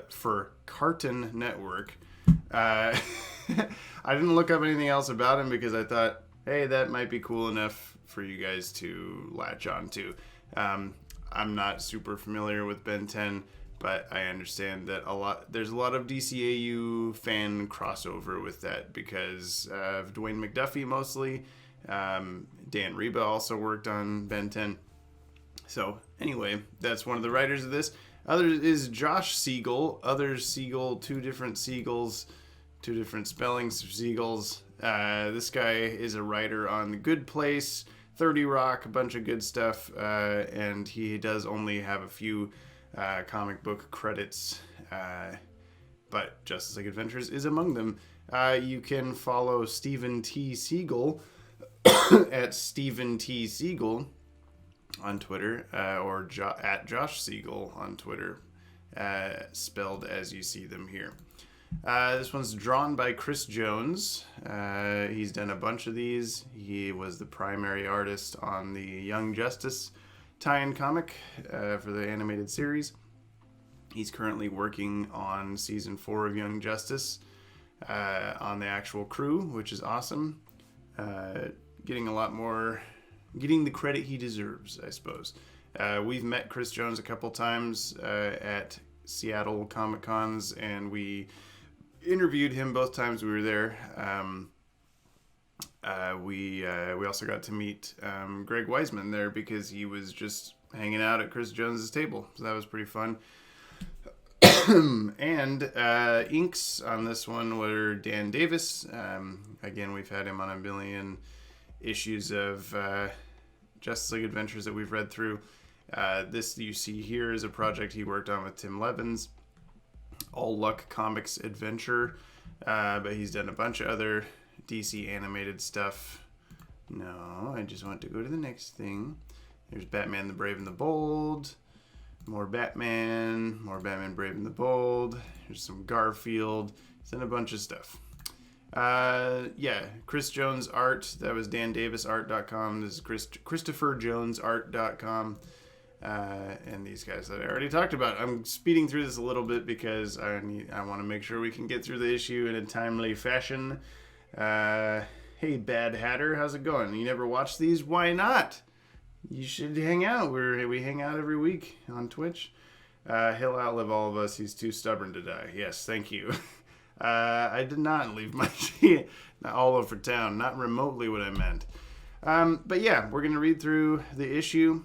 for Cartoon Network. I didn't look up anything else about him because I thought, hey, that might be cool enough for you guys to latch on to. I'm not super familiar with Ben 10. But I understand that there's a lot of DCAU fan crossover with that because of Dwayne McDuffie mostly. Dan Reba also worked on Ben 10. So anyway, that's one of the writers of this. Other is Josh Siegel. Others Siegel, 2 different Siegels, 2 different spellings of Siegels. This guy is a writer on The Good Place, 30 Rock, a bunch of good stuff. And he does only have a few comic book credits, but Justice League Adventures is among them. You can follow Stephen T. Siegel at Stephen T. Siegel on Twitter, or at Josh Siegel on Twitter. spelled as you see them here. This one's drawn by Chris Jones. He's done a bunch of these. He was the primary artist on the Young Justice tie-in comic for the animated series. He's currently working on season 4 of Young Justice on the actual crew, which is awesome. Getting the credit he deserves, I suppose. We've met Chris Jones a couple times at Seattle Comic Cons, and we interviewed him both times we were there. We also got to meet Greg Weisman there because he was just hanging out at Chris Jones's table, so that was pretty fun. And inks on this one were Dan Davis. Again, we've had him on a million issues of Justice League Adventures that we've read through. This you see here is a project he worked on with Tim Levins, All Luck Comics Adventure, but he's done a bunch of other DC animated stuff. No, I just want to go to the next thing. There's Batman the Brave and the Bold, more Batman Brave and the Bold. There's some Garfield. He's done a bunch of stuff. Chris Jones art. That was dandavisart.com. This is christopherjonesart.com. And these guys that I already talked about. I'm speeding through this a little bit because I want to make sure we can get through the issue in a timely fashion. Hey, Bad Hatter, how's it going? You never watched these? Why not? You should hang out. We hang out every week on Twitch. He'll outlive all of us. He's too stubborn to die. Yes, thank you. I did not leave my all over town. Not remotely what I meant. But yeah, we're going to read through the issue.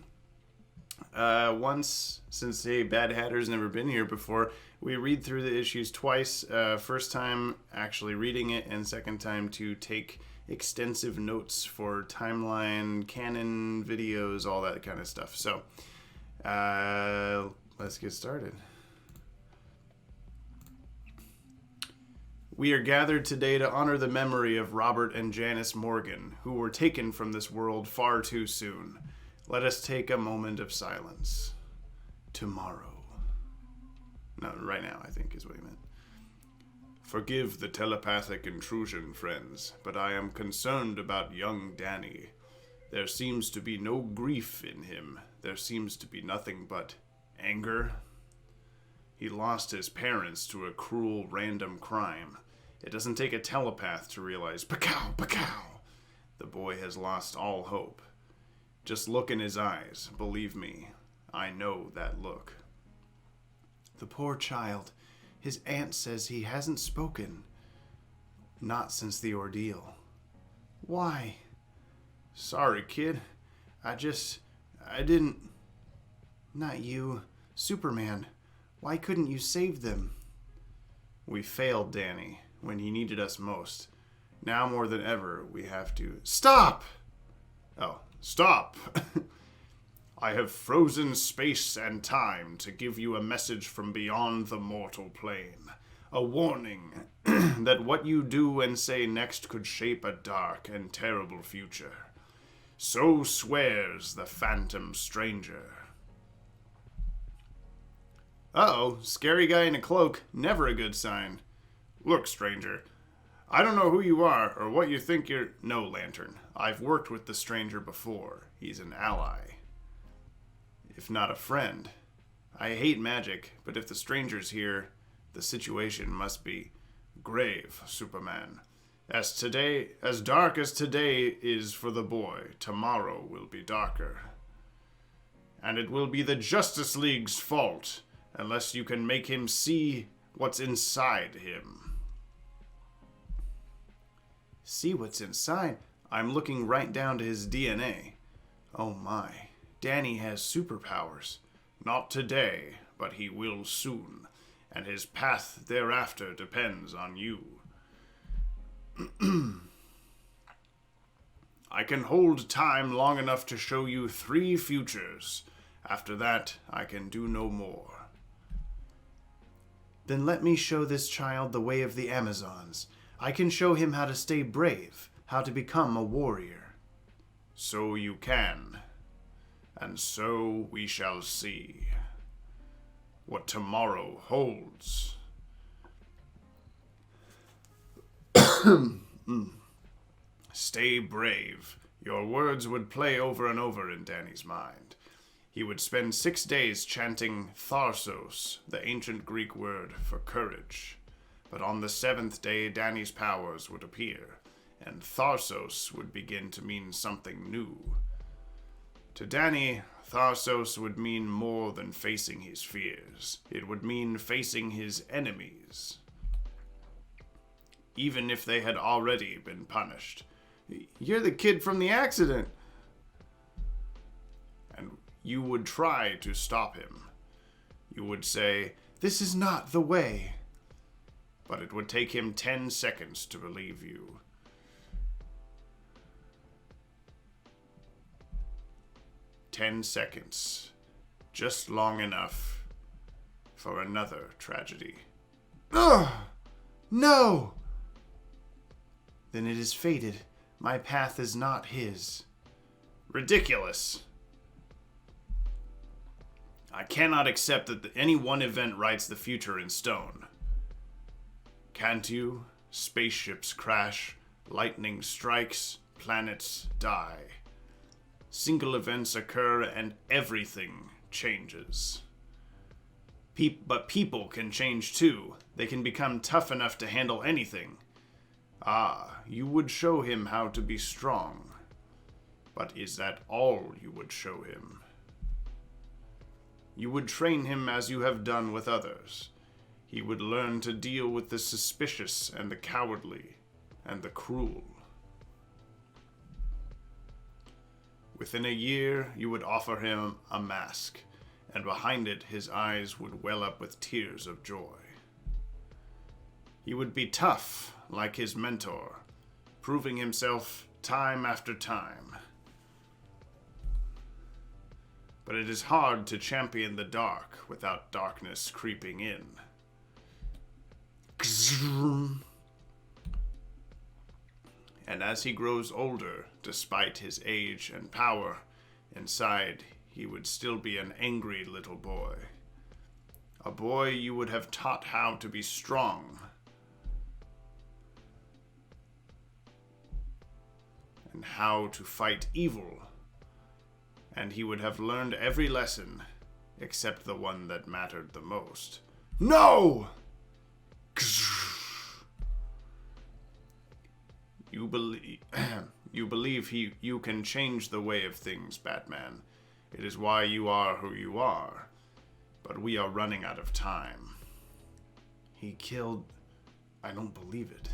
Once, since Bad Hatter's never been here before, we read through the issues twice. First time actually reading it, and second time to take extensive notes for timeline, canon, videos, all that kind of stuff. So, let's get started. We are gathered today to honor the memory of Robert and Janice Morgan, who were taken from this world far too soon. Let us take a moment of silence. Tomorrow. No, right now, I think is what he meant. Forgive the telepathic intrusion, friends, but I am concerned about young Danny. There seems to be no grief in him. There seems to be nothing but anger. He lost his parents to a cruel, random crime. It doesn't take a telepath to realize, "Pacow, pacow!" The boy has lost all hope. Just look in his eyes. Believe me, I know that look. The poor child. His aunt says he hasn't spoken. Not since the ordeal. Why? Sorry, kid. I didn't... Not you. Superman. Why couldn't you save them? We failed Danny when he needed us most. Now more than ever, we have to... Stop! Oh, stop! I have frozen space and time to give you a message from beyond the mortal plane. A warning that what you do and say next could shape a dark and terrible future. So swears the phantom stranger. Uh-oh, scary guy in a cloak, never a good sign. Look, stranger, I don't know who you are or what you think you're... No, Lantern, I've worked with the stranger before. He's an ally. If not a friend. I hate magic, but if the stranger's here, the situation must be grave, Superman. As dark as today is for the boy, tomorrow will be darker. And it will be the Justice League's fault, unless you can make him see what's inside him. See what's inside? I'm looking right down to his DNA. Oh my. Danny has superpowers. Not today, but he will soon, and his path thereafter depends on you. I can hold time long enough to show you 3 futures. After that, I can do no more. Then let me show this child the way of the Amazons. I can show him how to stay brave, how to become a warrior. So you can. And so we shall see. what tomorrow holds. Stay brave. Your words would play over and over in Danny's mind. He would spend 6 days chanting Tharsos, the ancient Greek word for courage. But on the 7th day, Danny's powers would appear, and Tharsos would begin to mean something new. To Danny, Tharsos would mean more than facing his fears. It would mean facing his enemies, even if they had already been punished. You're the kid from the accident. And you would try to stop him. You would say, "This is not the way." But it would take him 10 seconds to believe you. 10 seconds. Just long enough for another tragedy. Ugh! No! Then it is fated. My path is not his. Ridiculous. I cannot accept that any one event writes the future in stone. Can't you? Spaceships crash, lightning strikes, planets die. Single events occur and everything changes. But people can change too. They can become tough enough to handle anything. Ah, you would show him how to be strong. But is that all you would show him? You would train him as you have done with others. He would learn to deal with the suspicious and the cowardly and the cruel. Within a year, you would offer him a mask, and behind it his eyes would well up with tears of joy. He would be tough, like his mentor, proving himself time after time. But it is hard to champion the dark without darkness creeping in. And as he grows older, despite his age and power, inside he would still be an angry little boy. A boy you would have taught how to be strong. And how to fight evil. And he would have learned every lesson, except the one that mattered the most. No! You believe you can change the way of things, Batman. It is why you are who you are. But we are running out of time. He killed... I don't believe it.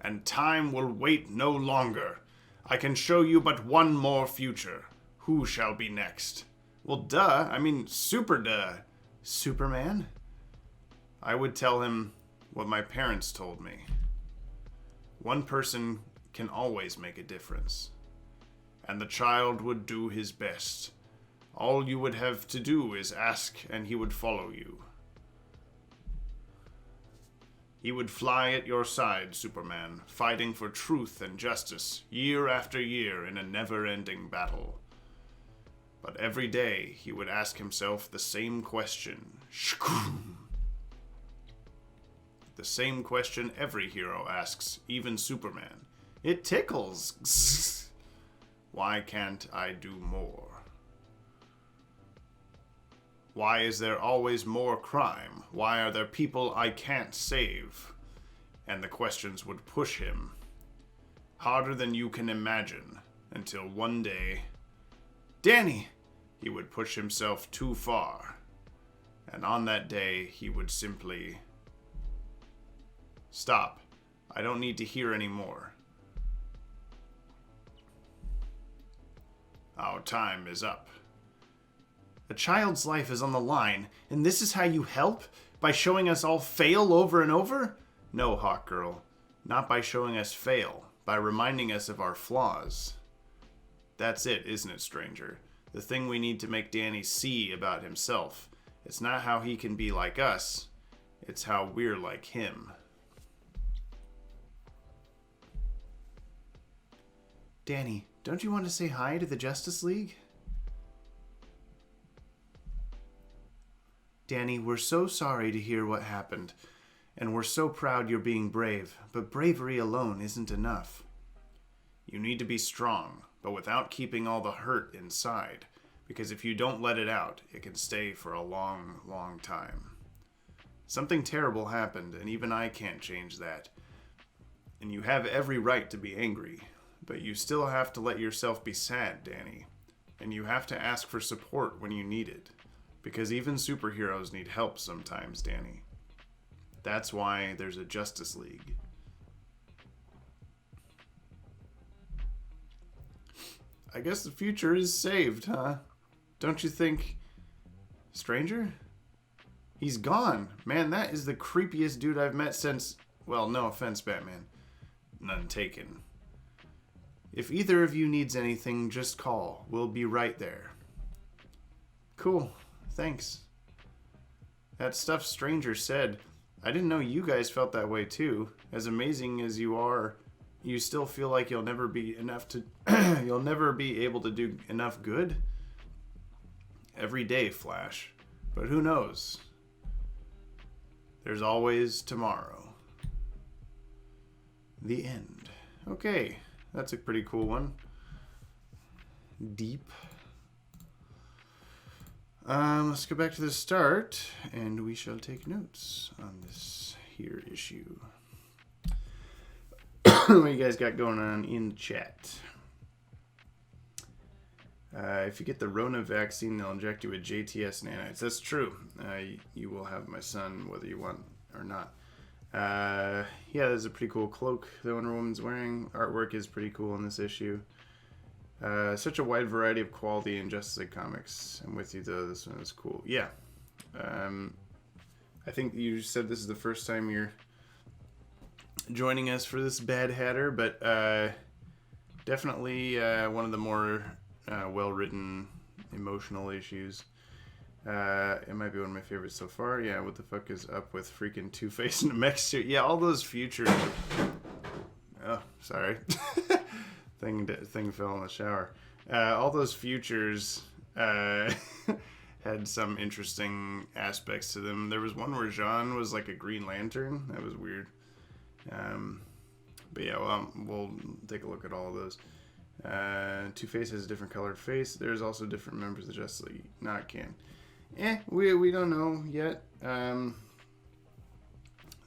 And time will wait no longer. I can show you but one more future. Who shall be next? Well, duh. I mean, super duh. Superman? I would tell him what my parents told me. One person can always make a difference. And the child would do his best. All you would have to do is ask, and he would follow you. He would fly at your side, Superman, fighting for truth and justice, year after year in a never-ending battle. But every day he would ask himself the same question. The same question every hero asks, even Superman. It tickles. Why can't I do more? Why is there always more crime? Why are there people I can't save? And the questions would push him harder than you can imagine, until one day, Danny, he would push himself too far. And on that day, he would simply stop. I don't need to hear any more. Our time is up. A child's life is on the line, and this is how you help? By showing us all fail over and over? No, Hawkgirl. Not by showing us fail. By reminding us of our flaws. That's it, isn't it, stranger? The thing we need to make Danny see about himself. It's not how he can be like us. It's how we're like him. Danny, don't you want to say hi to the Justice League? Danny, we're so sorry to hear what happened, and we're so proud you're being brave, but bravery alone isn't enough. You need to be strong, but without keeping all the hurt inside, because if you don't let it out, it can stay for a long, long time. Something terrible happened, and even I can't change that. And you have every right to be angry, but you still have to let yourself be sad, Danny. And you have to ask for support when you need it, because even superheroes need help sometimes, Danny. That's why there's a Justice League. I guess the future is saved, huh? Don't you think? Stranger? He's gone. Man, that is the creepiest dude I've met since... Well, no offense, Batman. None taken. If either of you needs anything, just call. We'll be right there. Cool. Thanks. That stuff Stranger said, I didn't know you guys felt that way too. As amazing as you are, you still feel like you'll never be enough to... you'll never be able to do enough good? Every day, Flash. But who knows? There's always tomorrow. The end. Okay, that's a pretty cool one. Deep. Let's go back to the start, and we shall take notes on this here issue. What you guys got going on in the chat? If you get the Rona vaccine, they'll inject you with JTS nanites. That's true. You will have my son, whether you want or not. Yeah, there's a pretty cool cloak that Wonder Woman's wearing. Artwork is pretty cool in this issue. Such a wide variety of quality in Justice League comics. I'm with you, though. This one is cool. Yeah. I think you said this is the first time you're joining us for this Bad Hatter, but definitely one of the more well-written, emotional issues. It might be one of my favorites so far. Yeah, what the fuck is up with freaking Two-Face in a mech suit? Yeah, all those futures. Oh, sorry. Thing fell in the shower. All those futures had some interesting aspects to them. There was one where Jean was like a Green Lantern. That was weird. But yeah, well, we'll take a look at all of those. Two-Face has a different colored face. There's also different members of Justice League. Not canon. We don't know yet. The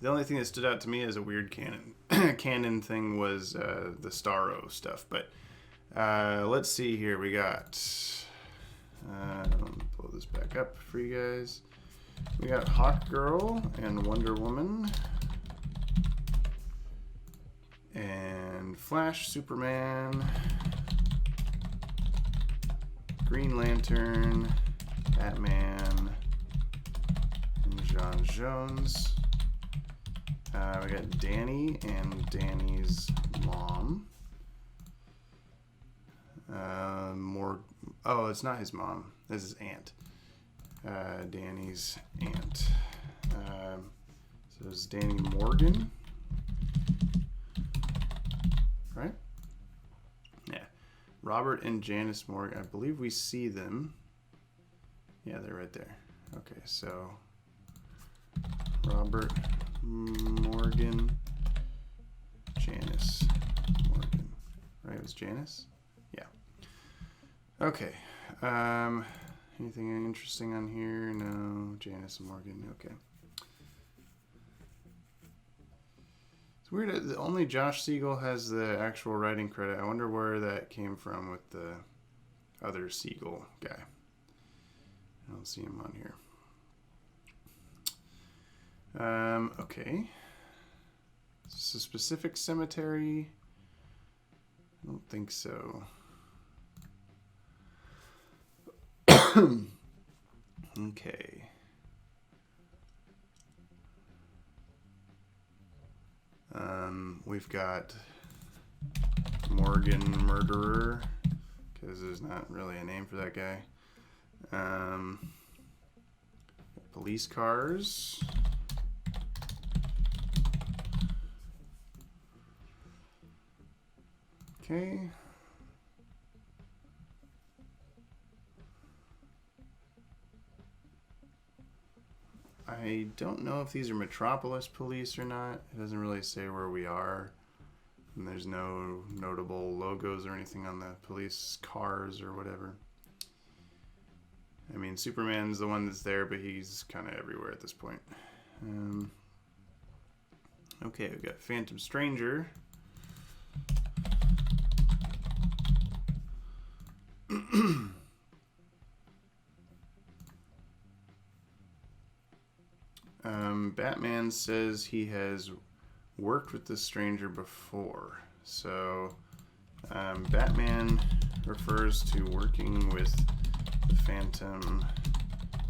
only thing that stood out to me as a weird canon thing was the Starro stuff. But let's see here. We got... let me pull this back up for you guys. We got Hawkgirl and Wonder Woman. And Flash, Superman, Green Lantern, Batman, and John Jones. We got Danny and Danny's mom. Oh, it's not his mom. This is aunt. Danny's aunt. So it's Danny Morgan. Right? Yeah. Robert and Janice Morgan. I believe we see them. Yeah, they're right there. Okay, so Robert Morgan, Janice Morgan. Right, it was Janice? Yeah. Okay. Anything interesting on here? No. Janice Morgan. Okay. Weird, only Josh Siegel has the actual writing credit. I wonder where that came from with the other Siegel guy. I don't see him on here. Okay. Is this a specific cemetery? I don't think so. Okay. We've got Morgan Murderer, because there's not really a name for that guy. Police cars. Okay. I don't know if these are Metropolis police or not. It doesn't really say where we are. And there's no notable logos or anything on the police cars or whatever. I mean, Superman's the one that's there, but he's kind of everywhere at this point. Okay, we've got Phantom Stranger. Batman says he has worked with the stranger before. So, Batman refers to working with the Phantom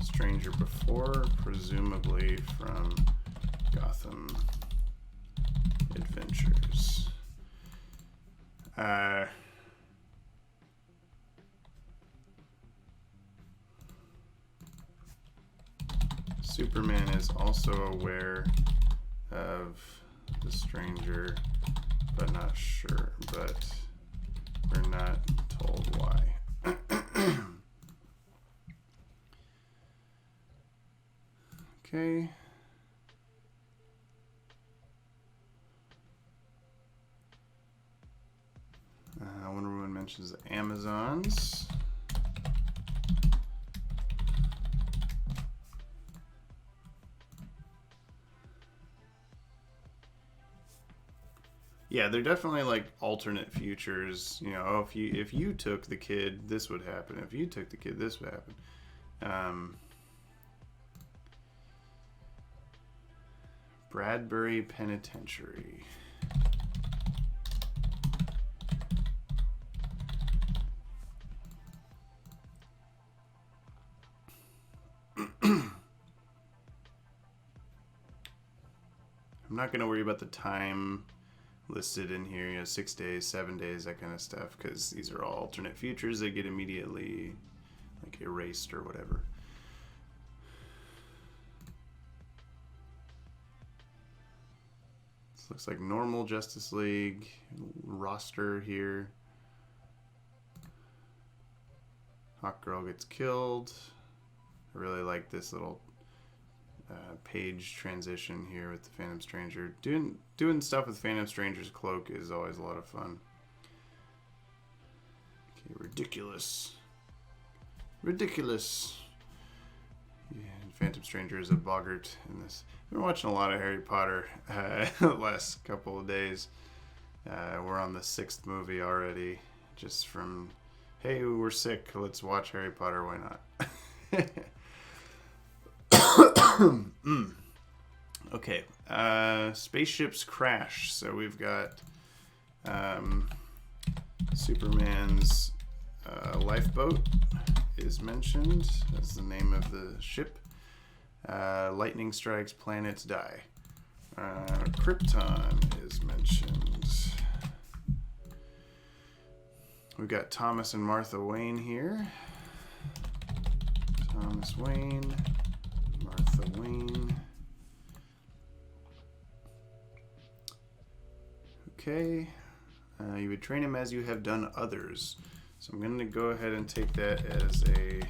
Stranger before, presumably from Gotham Adventures. Superman is also aware of the stranger, but not sure, but we're not told why. Okay. Wonder Woman mentions the Amazons. Yeah, they're definitely like alternate futures. You know, oh, if you took the kid, this would happen. If you took the kid, this would happen. Bradbury Penitentiary. I'm not going to worry about the time listed in here, you know, 6 days, 7 days, that kind of stuff, because these are all alternate futures that get immediately like erased or whatever. This looks like normal Justice League roster here. Hawkgirl gets killed. I really like this little page transition here with the Phantom Stranger. Doing stuff with Phantom Stranger's cloak is always a lot of fun. Okay, ridiculous. Ridiculous. Yeah, Phantom Stranger is a boggart in this. I've been watching a lot of Harry Potter the last couple of days. We're on the 6th movie already. Just from, hey, we're sick, let's watch Harry Potter, why not? Okay, spaceships crash. So we've got Superman's lifeboat is mentioned. That's the name of the ship. Lightning strikes, planets die. Krypton is mentioned. We've got Thomas and Martha Wayne here. Thomas Wayne. Martha Wayne. Okay. You would train him as you have done others. So I'm going to go ahead and take that as a...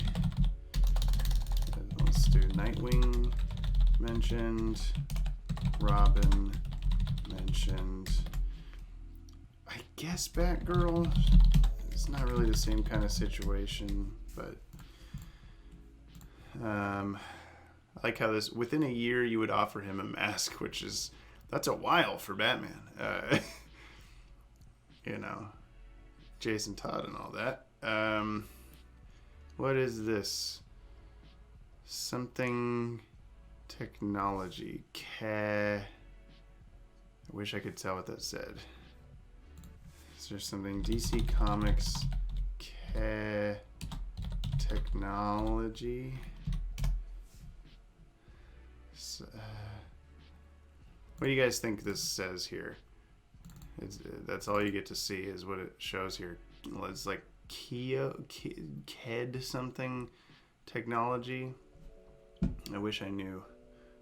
Let's do Nightwing mentioned. Robin mentioned. I guess Batgirl. It's not really the same kind of situation, but... I like how this, within a year, you would offer him a mask, which is, that's a while for Batman. You know, Jason Todd and all that. What is this? Something technology. I wish I could tell what that said. Is there something? DC Comics technology? What do you guys think this says here? That's all you get to see is what it shows here. It's like KED something technology. I wish I knew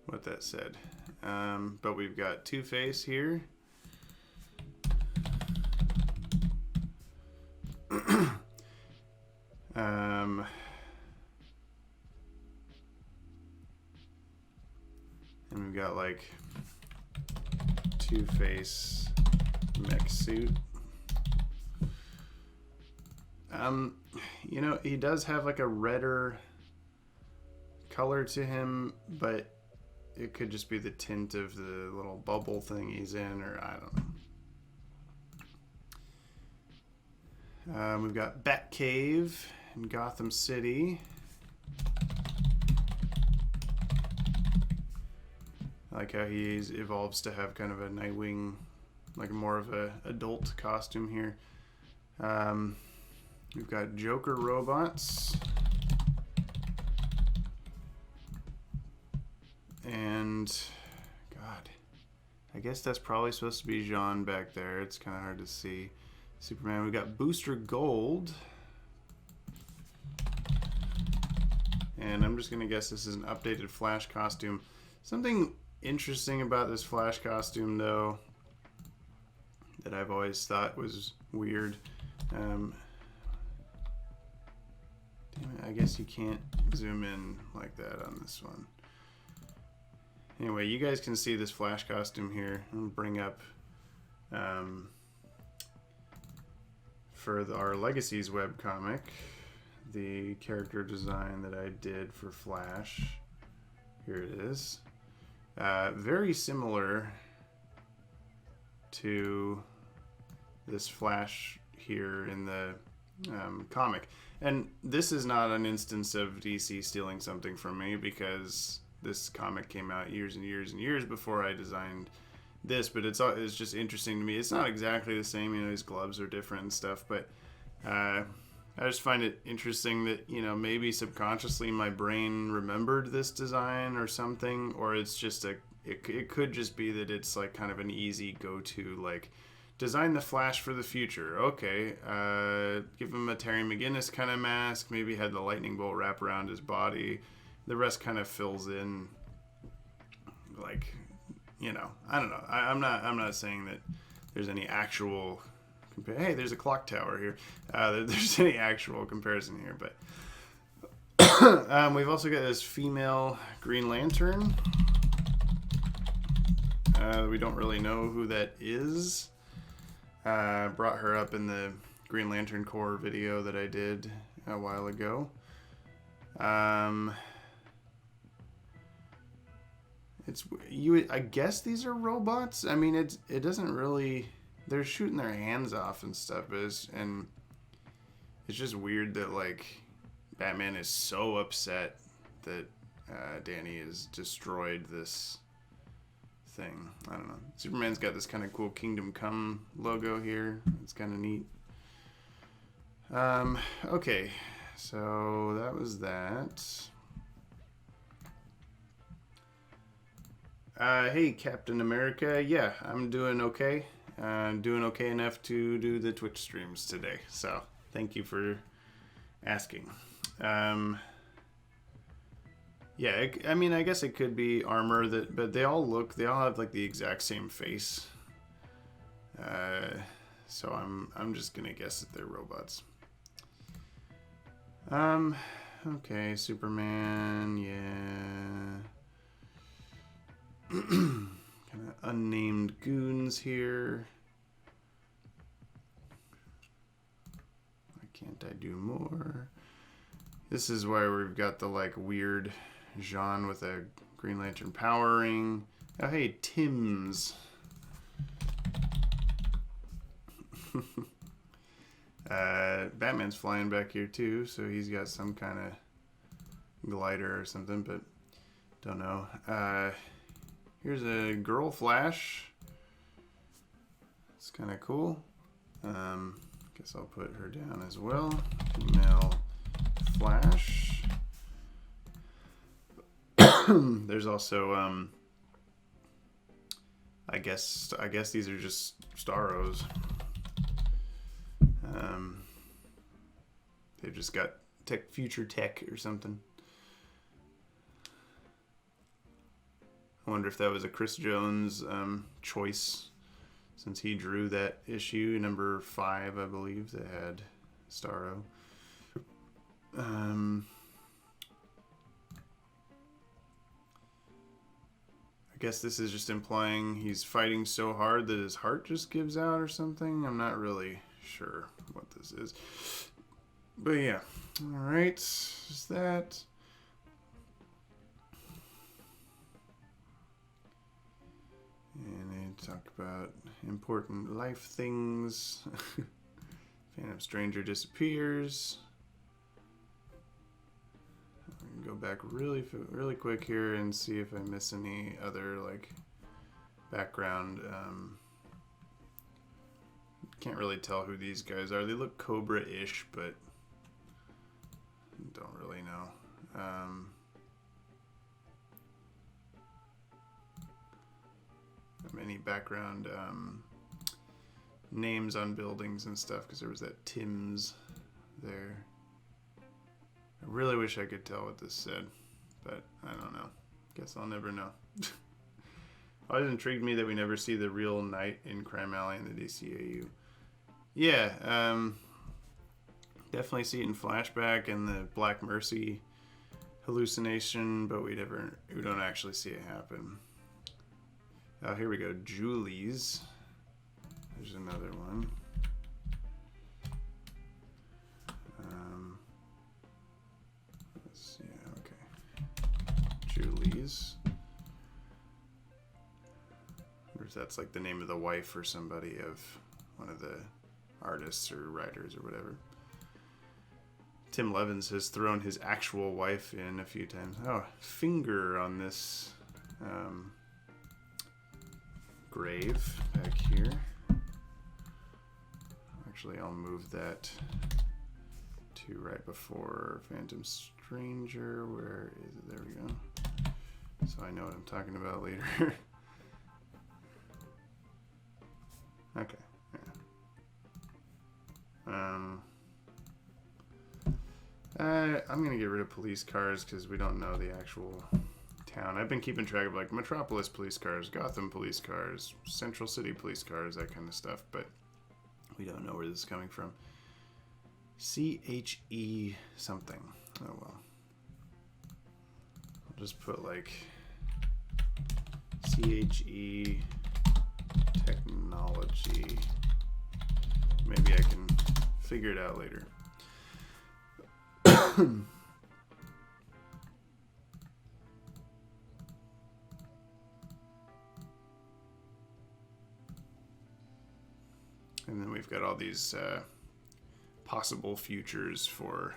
what that said. But we've got Two-Face here. got like Two-Face mech suit. You know, he does have like a redder color to him, but it could just be the tint of the little bubble thing he's in, or I don't know. We've got Batcave in Gotham City. I like how he evolves to have kind of a Nightwing, like more of a adult costume here. We've got Joker robots. And, God, I guess that's probably supposed to be Jean back there. It's kind of hard to see. Superman, we got Booster Gold. And I'm just going to guess this is an updated Flash costume. Something interesting about this Flash costume, though, that I've always thought was weird. Damn it, I guess you can't zoom in like that on this one. Anyway, you guys can see this Flash costume here. I'm going to bring up for our Legacies webcomic the character design that I did for Flash. Here it is. Very similar to this Flash here in the comic. And this is not an instance of DC stealing something from me, because this comic came out years and years and years before I designed this, but it's just interesting to me. It's not exactly the same, you know, his gloves are different and stuff, but I just find it interesting that, you know, maybe subconsciously my brain remembered this design or something, or it's just it could just be that it's like kind of an easy go-to, like, design the Flash for the future. Okay, give him a Terry McGinnis kind of mask, maybe had the lightning bolt wrap around his body. The rest kind of fills in, like, you know, I don't know. I'm not saying that there's any actual hey, there's a clock tower here. There's any actual comparison here, but we've also got this female Green Lantern. We don't really know who that is. Brought her up in the Green Lantern Corps video that I did a while ago. I guess these are robots. I mean, it doesn't really. They're shooting their hands off and stuff, but it's just weird that, like, Batman is so upset that Danny has destroyed this thing. I don't know. Superman's got this kind of cool Kingdom Come logo here. It's kind of neat. Okay, so that was that. Hey, Captain America. Yeah, I'm doing okay. Doing okay enough to do the Twitch streams today. So, thank you for asking. Yeah, I mean, I guess it could be armor, but they all have like the exact same face. So I'm just gonna guess that they're robots. Okay, Superman, yeah. Kind of unnamed goons here. Why can't I do more? This is where we've got the, like, weird Jean with a Green Lantern power ring. Oh, hey, Tim's. Batman's flying back here too, so he's got some kind of glider or something, but don't know. Here's a girl Flash. It's kind of cool. Guess I'll put her down as well. Female Flash. There's also I guess these are just Starros. They've just got future tech or something. I wonder if that was a Chris Jones choice, since he drew that issue, number 5, I believe, that had Starro. I guess this is just implying he's fighting so hard that his heart just gives out or something. I'm not really sure what this is. But yeah. Alright. Is that... And they talk about important life things. Phantom Stranger disappears. I'm gonna go back really quick here and see if I miss any other like background. Can't really tell who these guys are. They look Cobra-ish, but don't really know. Any background names on buildings and stuff, because there was that Tim's there. I really wish I could tell what this said, but I don't know. Guess I'll never know. Always intrigued me that we never see the real Knight in Crime Alley in the DCAU. Yeah, definitely see it in flashback and the Black Mercy hallucination, but we don't actually see it happen. Oh, here we go. Julie's. There's another one. Let's see. Okay. Julie's. I wonder if that's like the name of the wife or somebody of one of the artists or writers or whatever. Tim Levins has thrown his actual wife in a few times. Oh, finger on this grave back here. Actually, I'll move that to right before Phantom Stranger. Where is it? There we go. So I know what I'm talking about later. Okay. Yeah. I'm gonna get rid of police cars because we don't know the actual town. I've been keeping track of like Metropolis police cars, Gotham police cars, Central City police cars, that kind of stuff, but we don't know where this is coming from. CHE something. Oh well. I'll just put like CHE technology. Maybe I can figure it out later. And then we've got all these possible futures for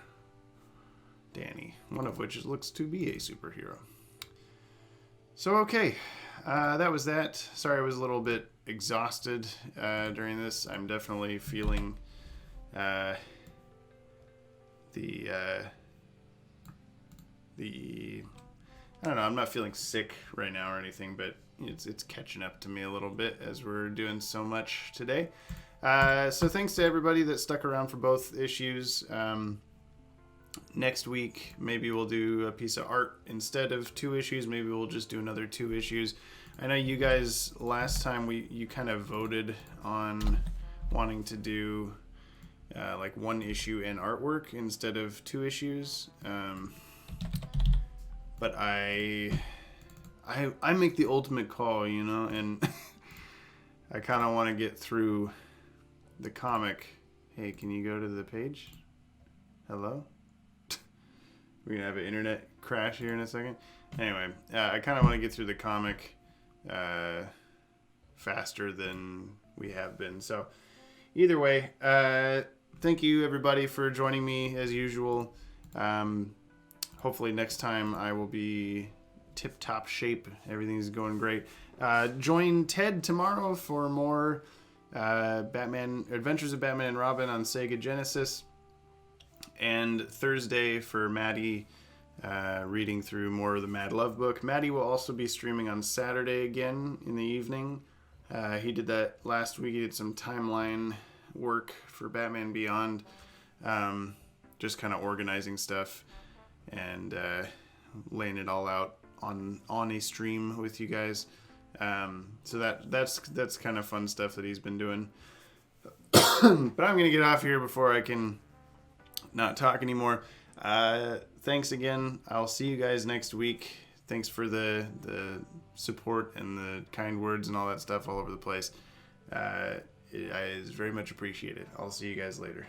Danny, one of which looks to be a superhero. So, okay, that was that. Sorry I was a little bit exhausted during this. I'm definitely feeling the I don't know, I'm not feeling sick right now or anything, but it's catching up to me a little bit as we're doing so much today. So thanks to everybody that stuck around for both issues. Next week, maybe we'll do a piece of art instead of 2 issues. Maybe we'll just do another 2 issues. I know you guys, last time you kind of voted on wanting to do like 1 issue and artwork instead of 2 issues. But I make the ultimate call, you know, and I kind of want to get through the comic. Hey, can you go to the page? Hello? We're going to have an internet crash here in a second. Anyway, I kind of want to get through the comic faster than we have been. So either way, thank you everybody for joining me as usual. Hopefully next time I will be tip-top shape. Everything's going great. Join Ted tomorrow for more Batman Adventures of Batman and Robin on Sega Genesis. And Thursday for Maddie reading through more of the Mad Love book. Maddie will also be streaming on Saturday again in the evening. He did that last week. He did some timeline work for Batman Beyond. Just kind of organizing stuff and laying it all out on a stream with you guys. So that's kind of fun stuff that he's been doing. But I'm going to get off here before I can not talk anymore. Thanks again. I'll see you guys next week. thanks for the support and the kind words and all that stuff all over the place. It is very much appreciated. I'll see you guys later.